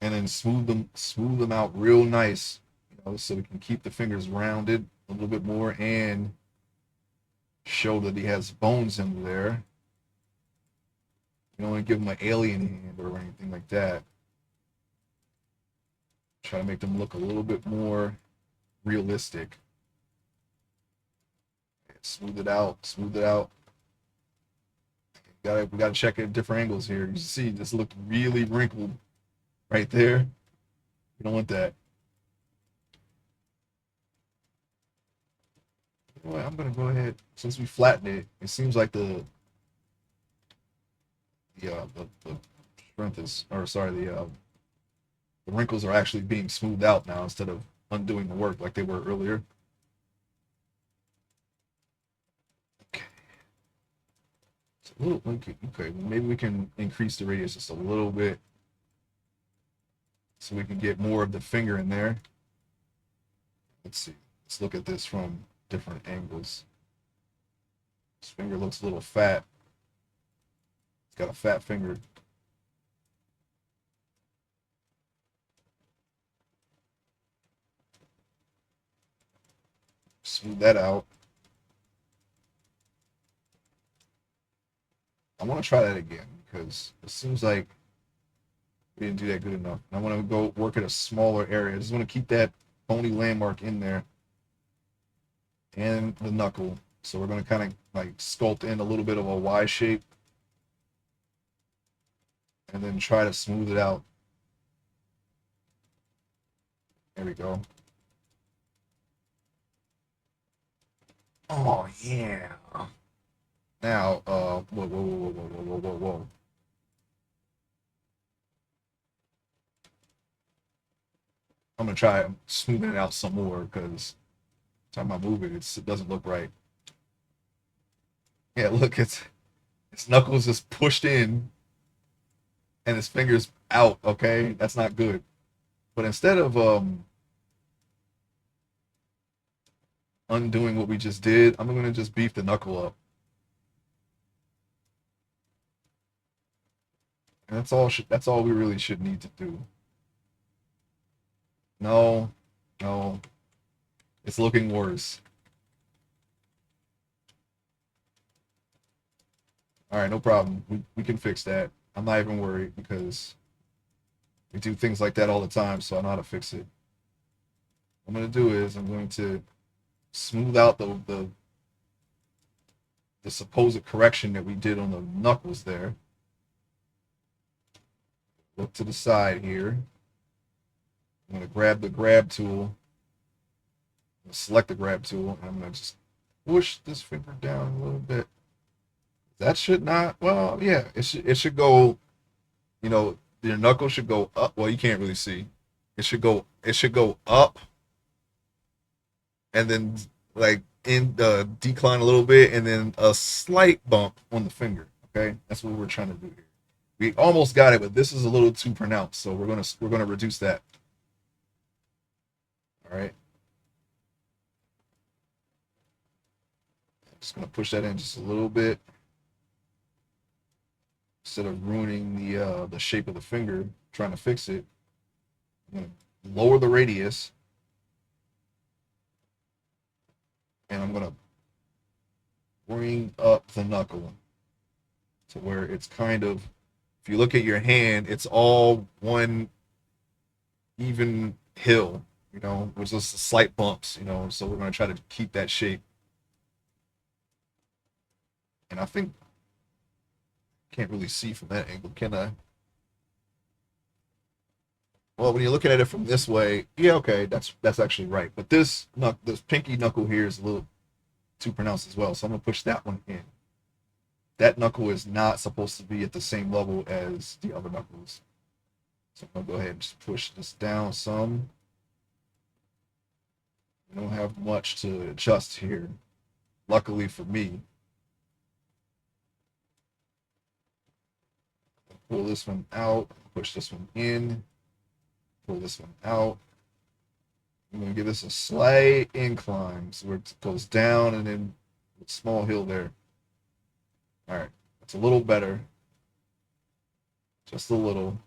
and then smooth them out real nice, so we can keep the fingers rounded a little bit more and show that he has bones in there. You don't want to give him an alien hand or anything like that. Try to make them look a little bit more realistic. Smooth it out, smooth it out. We gotta check at different angles here. You see, this looked really wrinkled right there. You don't want that. Well, I'm gonna go ahead, since we flattened it. It seems like the strength is, or sorry, the wrinkles are actually being smoothed out now instead of undoing the work like they were earlier. Okay. Okay, maybe we can increase the radius just a little bit so we can get more of the finger in there. Let's see. Let's look at this from different angles. This finger looks a little fat. It's got a fat finger. Smooth that out. I want to try that again because it seems like we didn't do that good enough. I want to go work at a smaller area. I just want to keep that bony landmark in there and the knuckle. So we're going to kind of like sculpt in a little bit of a Y shape and then try to smooth it out. There we go. Oh yeah. Now, whoa. I'm gonna try smoothing it out some more because time I move it, it doesn't look right. Yeah, look, his knuckles just pushed in and his fingers out. Okay, that's not good. But instead of undoing what we just did, I'm gonna just beef the knuckle up. And that's all we really should need to do. No, no, it's looking worse. All right, no problem. We can fix that. I'm not even worried because we do things like that all the time, so I know how to fix it. What I'm gonna do is I'm going to smooth out the the supposed correction that we did on the knuckles there. Look to the side here. I'm going to grab the grab tool. Select the grab tool. And I'm going to just push this finger down a little bit. That should not, well, yeah, it should go, you know, your knuckle should go up. Well, you can't really see. It should go up and then like in the decline a little bit and then a slight bump on the finger. Okay? That's what we're trying to do here. We almost got it, but this is a little too pronounced, so we're gonna reduce that. All right. Just gonna push that in just a little bit instead of ruining the shape of the finger trying to fix it. I'm gonna lower the radius, and I'm gonna bring up the knuckle to where it's kind of, if you look at your hand, it's all one even hill, with just slight bumps. So we're gonna try to keep that shape. And I think can't really see from that angle, can I? Well, when you're looking at it from this way, yeah, okay, that's actually right. But this pinky knuckle here is a little too pronounced as well, so I'm gonna push that one in. That knuckle is not supposed to be at the same level as the other knuckles. So I'm gonna go ahead and just push this down some. We don't have much to adjust here, luckily for me. Pull this one out, push this one in, pull this one out. I'm going to give this a slight incline so where it goes down and then a small hill there. All right, that's a little better. Just a little.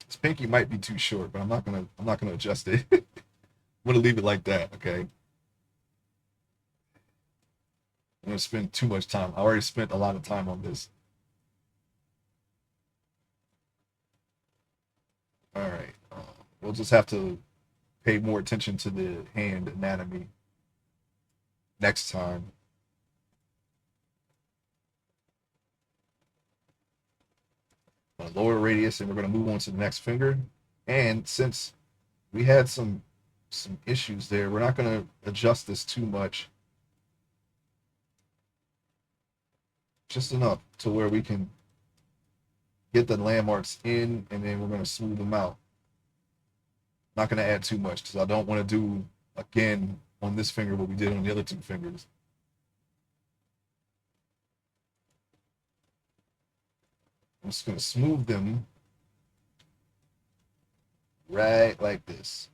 This pinky might be too short, but I'm not gonna adjust it. I'm gonna leave it like that, okay? I'm gonna spend too much time. I already spent a lot of time on this. All right, we'll just have to pay more attention to the hand anatomy next time. I'm gonna lower the radius, and we're gonna move on to the next finger. And since we had some issues there, we're not gonna adjust this too much. Just enough to where we can get the landmarks in, and then we're going to smooth them out. Not going to add too much because I don't want to do again on this finger what we did on the other two fingers. I'm just going to smooth them right like this.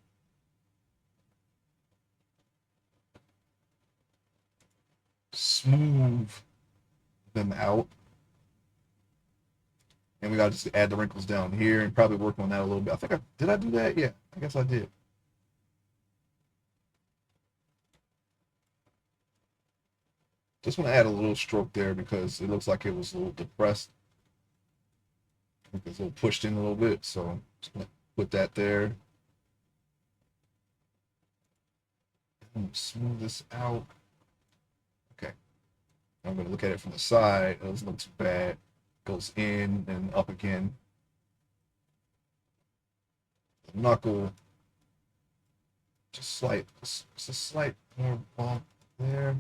Smooth them out. And we got to just add the wrinkles down here and probably work on that a little bit. Did I do that? Yeah, I guess I did. Just want to add a little stroke there because it looks like it was a little depressed. I think it's a little pushed in a little bit. So I'm just going to put that there. Smooth this out. Okay. I'm going to look at it from the side. It doesn't look too bad. Goes in and up again. The knuckle, just a slight more bump there.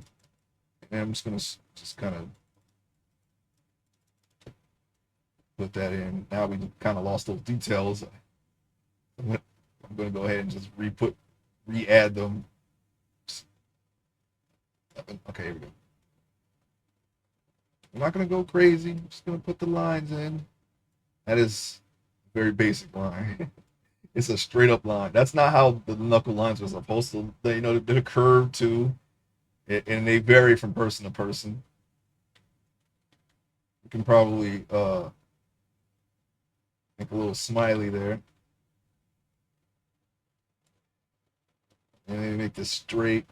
And I'm just gonna just kind of put that in. Now we kind of lost those details. I'm gonna go ahead and just re-add them. Okay, here we go. I'm not going to go crazy. I'm just going to put the lines in. That is a very basic line. It's a straight up line. That's not how the knuckle lines are supposed to. They're curved too, and they vary from person to person. You can probably make a little smiley there, and then make this straight.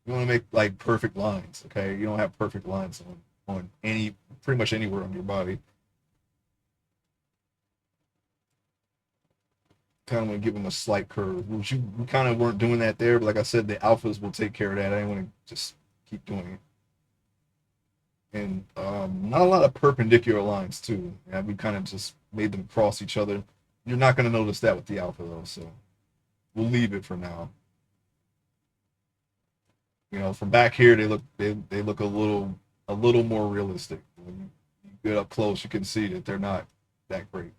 You want to make like perfect lines, okay? You don't have perfect lines on pretty much anywhere on your body. Kind of want to give them a slight curve, which we kind of weren't doing that there, but like I said, the alphas will take care of that. I didn't want to just Keep doing it. And not a lot of perpendicular lines too. Yeah, we kind of just made them cross each other. You're not going to notice that with the alpha though, so we'll leave it for now. You know, from back here they look a little more realistic. When you get up close, you can see that they're not that great.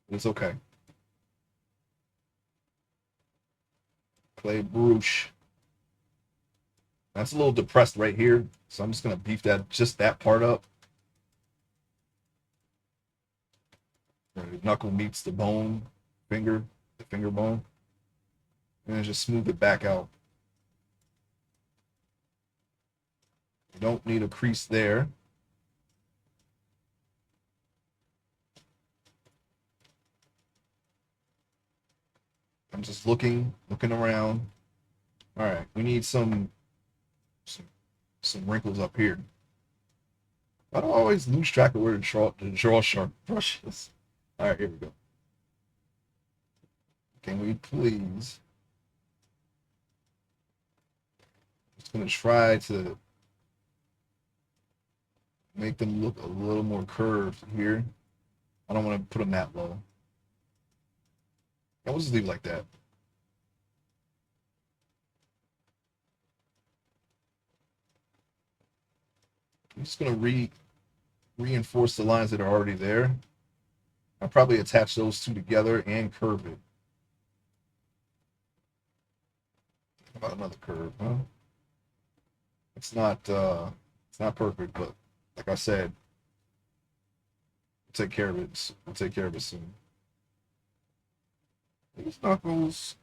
But it's okay. Clay Bruche. That's a little depressed right here, so I'm just gonna beef that part up. Where the knuckle meets the bone, the finger bone, and then just smooth it back out. You don't need a crease there. I'm just looking around. All right, we need some wrinkles up here. I don't always lose track of where the draw sharp brush is. All right, here we go. Can we please? Just gonna try to make them look a little more curved here. I don't want to put them that low. I'll just leave it like that. I'm just gonna reinforce the lines that are already there. I'll probably attach those two together and curve it. How about another curve, huh? It's not perfect, but like I said, we'll take care of it. We'll take care of it soon. These knuckles,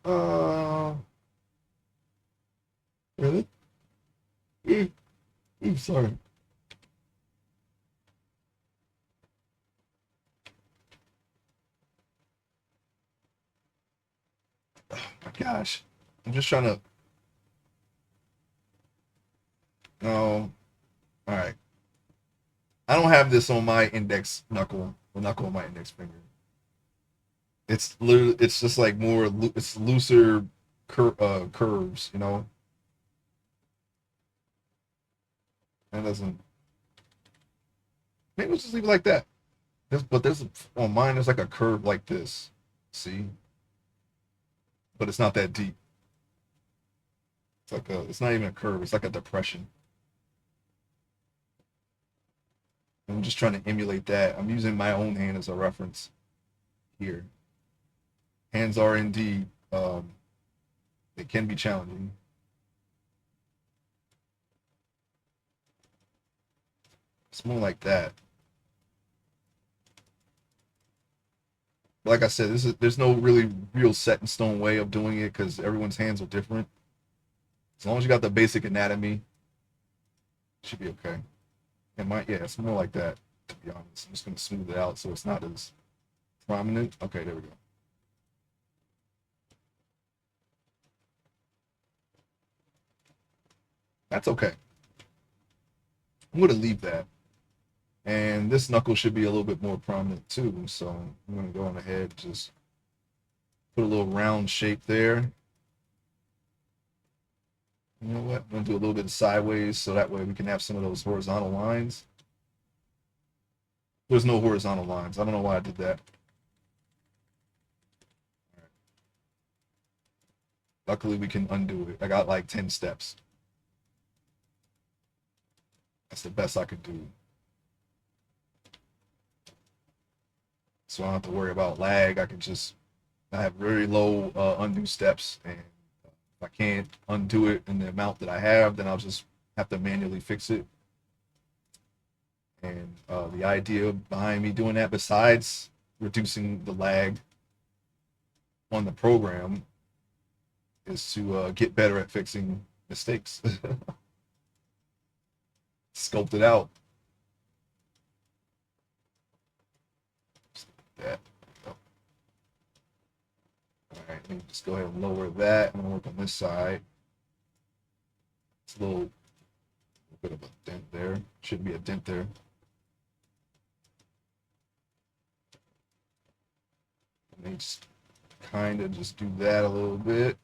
really? Sorry. Oh my gosh. I'm just trying to. No. All right. I don't have this on my index knuckle, the knuckle on my index finger. It's literally, it's just like more, it's looser curves, you know? And doesn't, maybe we'll just leave it like that. On mine, there's like a curve like this. See? But it's not that deep. It's not even a curve, it's like a depression. I'm just trying to emulate that. I'm using my own hand as a reference here. Hands are indeed, they can be challenging. It's more like that. Like I said, there's no really real set in stone way of doing it because everyone's hands are different. As long as you got the basic anatomy, it should be okay. Yeah, it's more like that, to be honest. I'm just gonna smooth it out so it's not as prominent. Okay, there we go. That's okay. I'm gonna leave that. And this knuckle should be a little bit more prominent too. So I'm gonna go on ahead, just put a little round shape there. You know what? I'm gonna do a little bit of sideways so that way we can have some of those horizontal lines. There's no horizontal lines. I don't know why I did that. Luckily, we can undo it. I got like 10 steps. That's the best I could do. So I don't have to worry about lag. I have very low undo steps. And if I can't undo it in the amount that I have, then I'll just have to manually fix it. And the idea behind me doing that, besides reducing the lag on the program, is to get better at fixing mistakes. Sculpt it out. That. All right, let me just go ahead and lower that. I'm gonna work on this side. It's a little bit of a dent there. Shouldn't be a dent there. Let me just kind of just do that a little bit.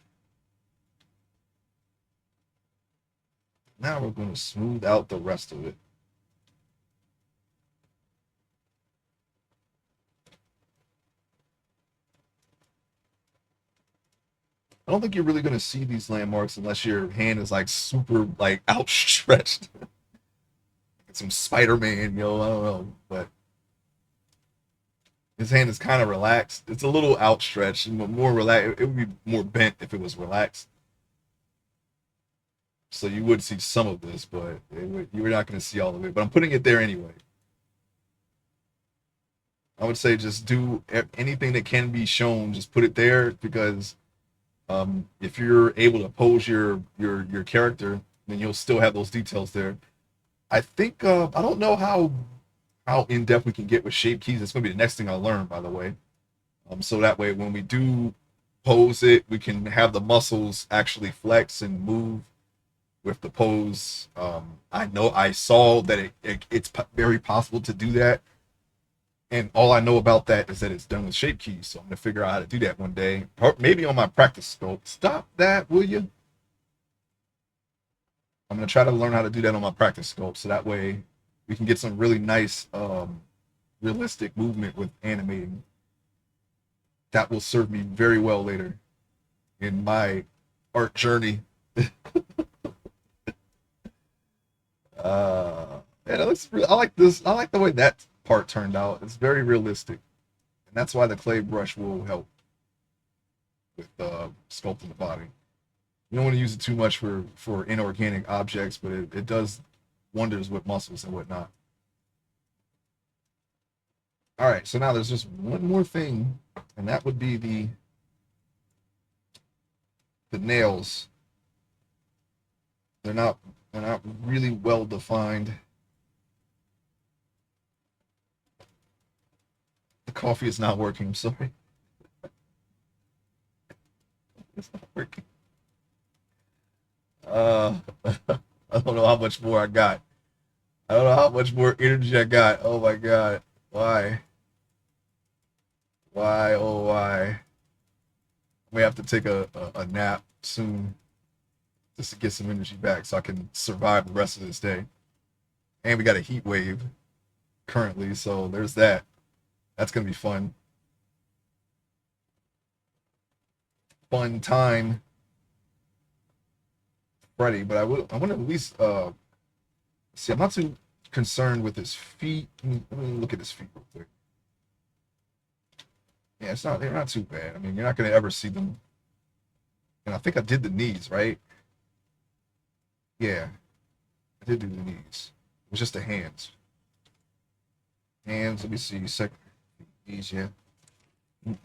Now we're going to smooth out the rest of it. I don't think you're really going to see these landmarks unless your hand is like super like outstretched. Some Spider-Man, I don't know, but his hand is kind of relaxed. It's a little outstretched and more relaxed. It would be more bent if it was relaxed. So you would see some of this, but you were not going to see all of it. But I'm putting it there anyway. I would say just do anything that can be shown. Just put it there because if you're able to pose your character, then you'll still have those details there. I think I don't know how in depth we can get with shape keys. It's going to be the next thing I learn, by the way. So that way, when we do pose it, we can have the muscles actually flex and move with the pose. I know I saw that it's very possible to do that, and all I know about that is that it's done with shape keys. So I'm gonna figure out how to do that one day, or maybe on my practice sculpt. Stop that, will you? I'm gonna try to learn how to do that on my practice sculpt, so that way we can get some really nice, realistic movement with animating. That will serve me very well later in my art journey. Yeah, that looks. I like this. I like the way that part turned out. It's very realistic, and that's why the clay brush will help with sculpting the body. You don't want to use it too much for inorganic objects, but it does wonders with muscles and whatnot. All right, so now there's just one more thing, and that would be the nails. They're not they're not really well defined. The coffee is not working. I'm sorry, it's not working. Uh, I don't know how much more I got. I don't know how much more energy I got. Oh my god, why? Why? Oh why? We have to take a nap soon just to get some energy back so I can survive the rest of this day. And we got a heat wave currently, so there's that. That's gonna be fun. Fun time, Freddy. But I want to at least see. I'm not too concerned with his feet. Let me look at his feet real quick. Yeah, they're not too bad. I mean, you're not gonna ever see them. And I think I did the knees, right? Yeah, I did do the knees. It was just the hands. Hands. Let me see. Second knees. Yeah.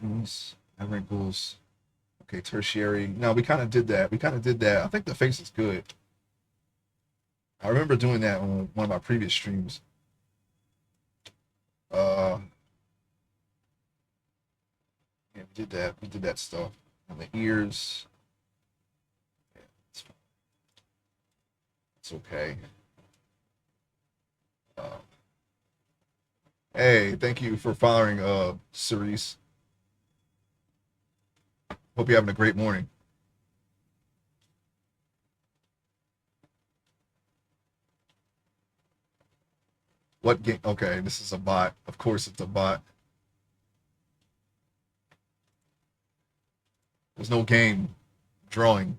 Knees. Wrinkles. Okay, tertiary. No, we kind of did that. We kind of did that. I think the face is good. I remember doing that on one of my previous streams. Uh, yeah, we did that. We did that stuff. And the ears. Yeah, it's okay. Uh, hey, thank you for following, Cerise. Hope you're having a great morning. What game? Okay, this is a bot. Of course, it's a bot. There's no game drawing.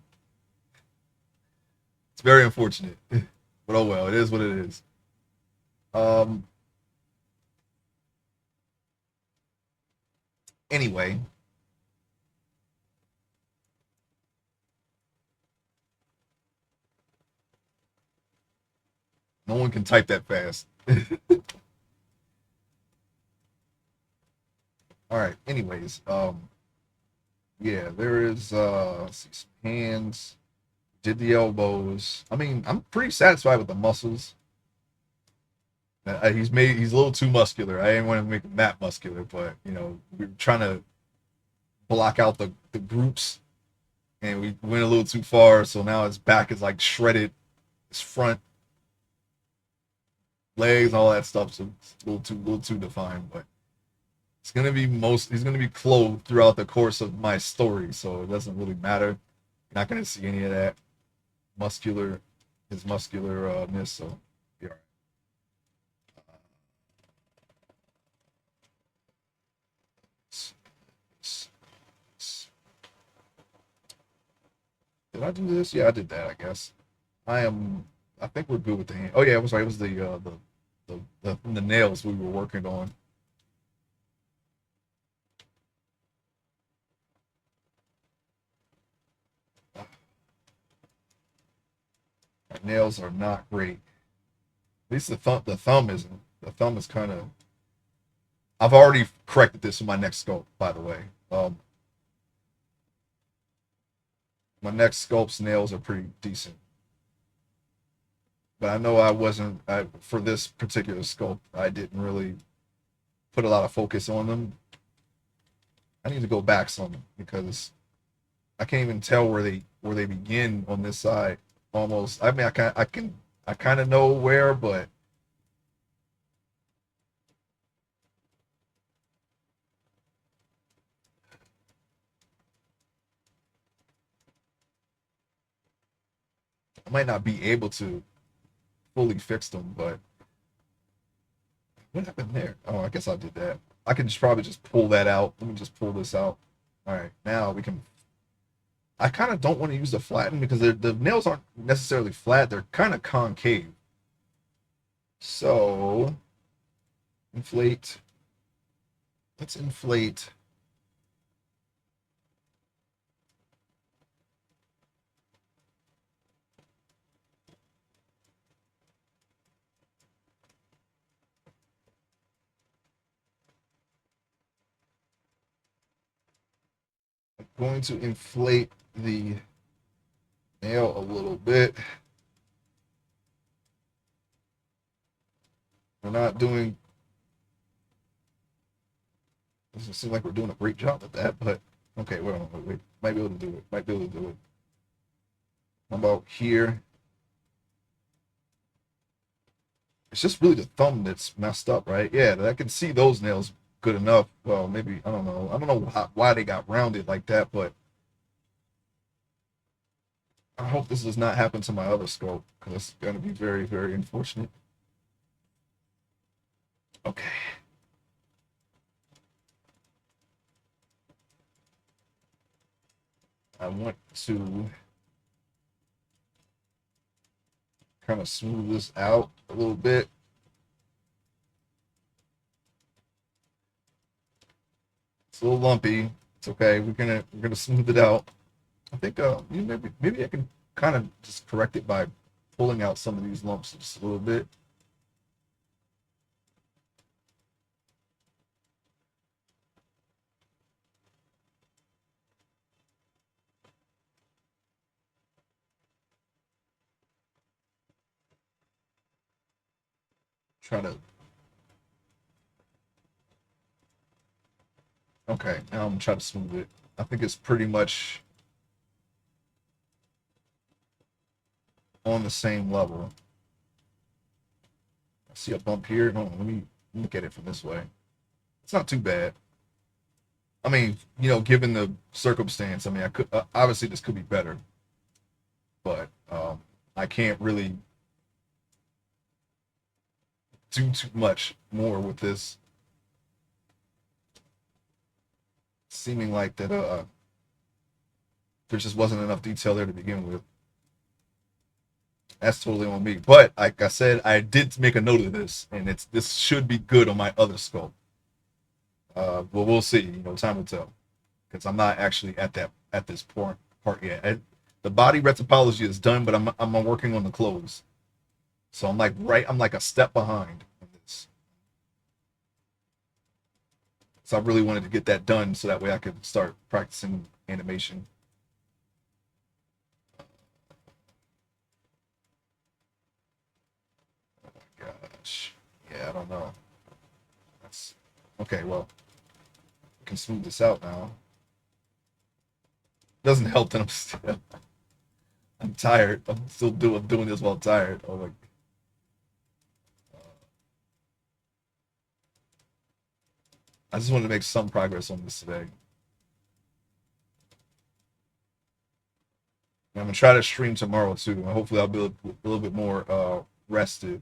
It's very unfortunate, but oh well. It is what it is. Um. Anyway, no one can type that fast. All right. Anyways, yeah, there is. Let's see, some hands. Did the elbows. I mean, I'm pretty satisfied with the muscles. He's a little too muscular. I didn't want to make him that muscular, but we're trying to block out the groups, and we went a little too far. So now his back is like shredded, his front legs, all that stuff. So it's a little too defined, but he's gonna be clothed throughout the course of my story, so it doesn't really matter. You're not gonna see any of that muscular. his muscularness. So be all right. S- s- s- Did I do this? Yeah, I did that. I guess I am. I think we're good with the hand. Oh yeah, it was right. It was the nails we were working on. Our nails are not great. At least the thumb isn't. The thumb is kind of. I've already corrected this in my next sculpt, by the way. My next sculpt's nails are pretty decent, but I know I wasn't. For this particular sculpt, I didn't really put a lot of focus on them. I need to go back some because I can't even tell where they begin on this side. Almost. I mean, I kind of know where, but I might not be able to fully fix them. But what happened there? Oh, I guess I did that. I can just probably just pull that out. Let me just pull this out. All right, now we can. I kind of don't want to use the flatten because the nails aren't necessarily flat; they're kind of concave. So inflate. Let's inflate. I'm going to inflate the nail a little bit. We're not doing. Doesn't seem like we're doing a great job at that, but okay. Well, we might be able to do it. Might be able to do it. How about here? It's just really the thumb that's messed up, right? Yeah, I can see those nails good enough. Well, maybe I don't know. I don't know why they got rounded like that, but I hope this does not happen to my other scope because it's going to be very, very unfortunate. Okay, I want to kind of smooth this out a little bit. It's a little lumpy. It's okay. We're gonna smooth it out. I think maybe I can kind of just correct it by pulling out some of these lumps just a little bit. Try to. Okay, now I'm gonna try to smooth it. I think it's pretty much on the same level. I see a bump here. Hold on, let me look at it from this way. It's not too bad. I mean, given the circumstance, I mean, I could obviously this could be better, but I can't really do too much more with this. Seeming like that there just wasn't enough detail there to begin with. That's totally on me. But like I said, I did make a note of this, and this should be good on my other scope. Well, we'll see. Time will tell, because I'm not actually at this part yet. The body retopology is done, but I'm working on the clothes, so I'm like a step behind on this. So I really wanted to get that done so that way I could start practicing animation. Gosh, yeah, I don't know. That's okay. Well, I can smooth this out now. Doesn't help that I'm tired. I'm still doing this while tired. Oh my. I just wanted to make some progress on this today. I'm gonna try to stream tomorrow too, and hopefully I'll be a little bit more rested.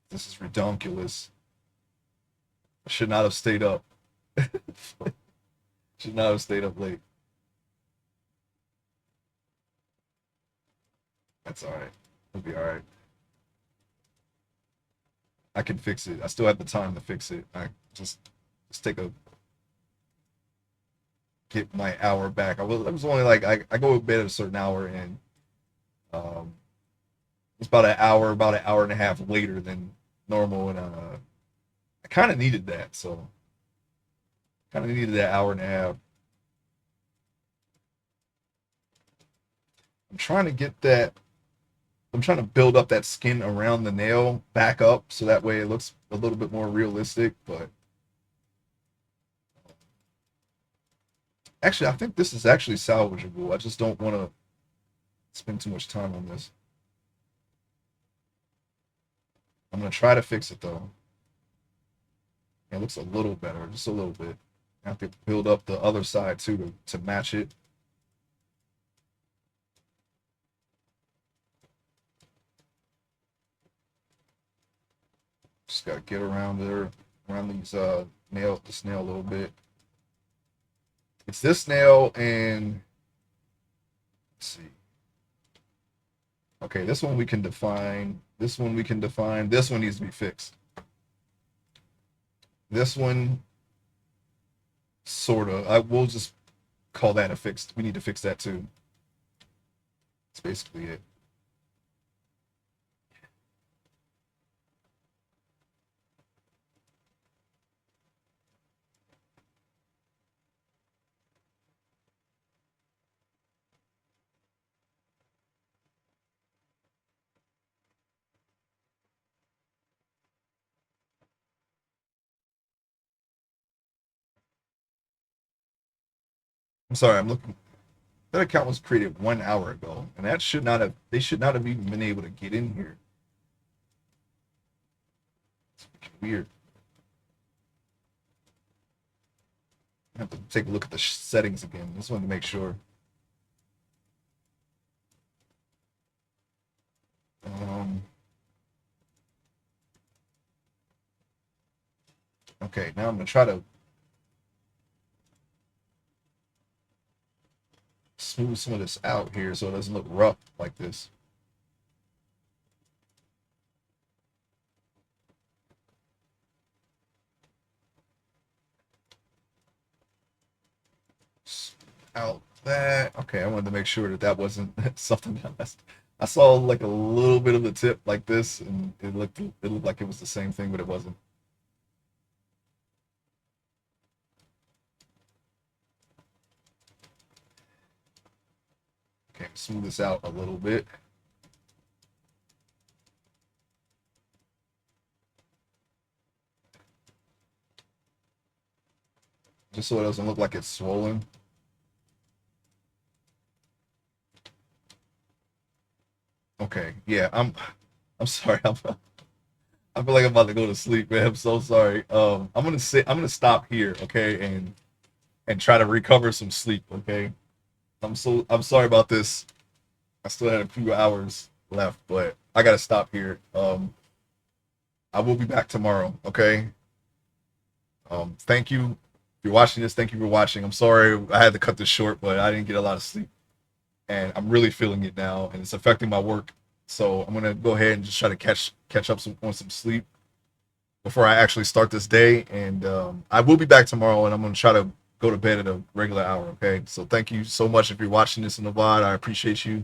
This is ridiculous. I should not have stayed up. Should not have stayed up late. That's all right. It'll be all right. I can fix it. I still have the time to fix it. I just take a get my hour back. I was only like I go to bed at a certain hour, and um, it's about an hour and a half later than normal, and I kind of needed that. So kind of needed that hour and a half. I'm trying to get that. I'm trying to build up that skin around the nail back up so that way it looks a little bit more realistic. But actually, I think this is actually salvageable. I just don't want to spend too much time on this. I'm gonna try to fix it though. It looks a little better, just a little bit. I have to build up the other side too to match it. Just gotta get around there, around these this nail a little bit. It's this nail and let's see. Okay, this one we can define. This one we can define. This one needs to be fixed. This one sort of. I will just call that a fixed. We need to fix that too. That's basically it. I'm sorry, I'm looking. That account was created 1 hour ago, and that should not have. They should not have even been able to get in here. It's weird. I have to take a look at the settings again. Just wanted to make sure. Um, okay, now I'm gonna try to smooth some of this out here so it doesn't look rough like this. Out that. Okay, I wanted to make sure that that wasn't something else. I saw like a little bit of the tip like this, and it looked like it was the same thing, but it wasn't. Okay, smooth this out a little bit. Just so it doesn't look like it's swollen. Okay, yeah, I'm sorry. I feel like I'm about to go to sleep, man. I'm so sorry. I'm gonna stop here, okay, and try to recover some sleep, okay. I'm sorry about this. I still had a few hours left, but I gotta stop here. I will be back tomorrow, okay. Thank you if you're watching this. Thank you for watching. I'm sorry I had to cut this short, but I didn't get a lot of sleep, and I'm really feeling it now, and it's affecting my work. So I'm gonna go ahead and just try to catch up on some sleep before I actually start this day. And I will be back tomorrow, and I'm gonna try to go to bed at a regular hour. Okay. So thank you so much if you're watching this in the VOD. I appreciate you.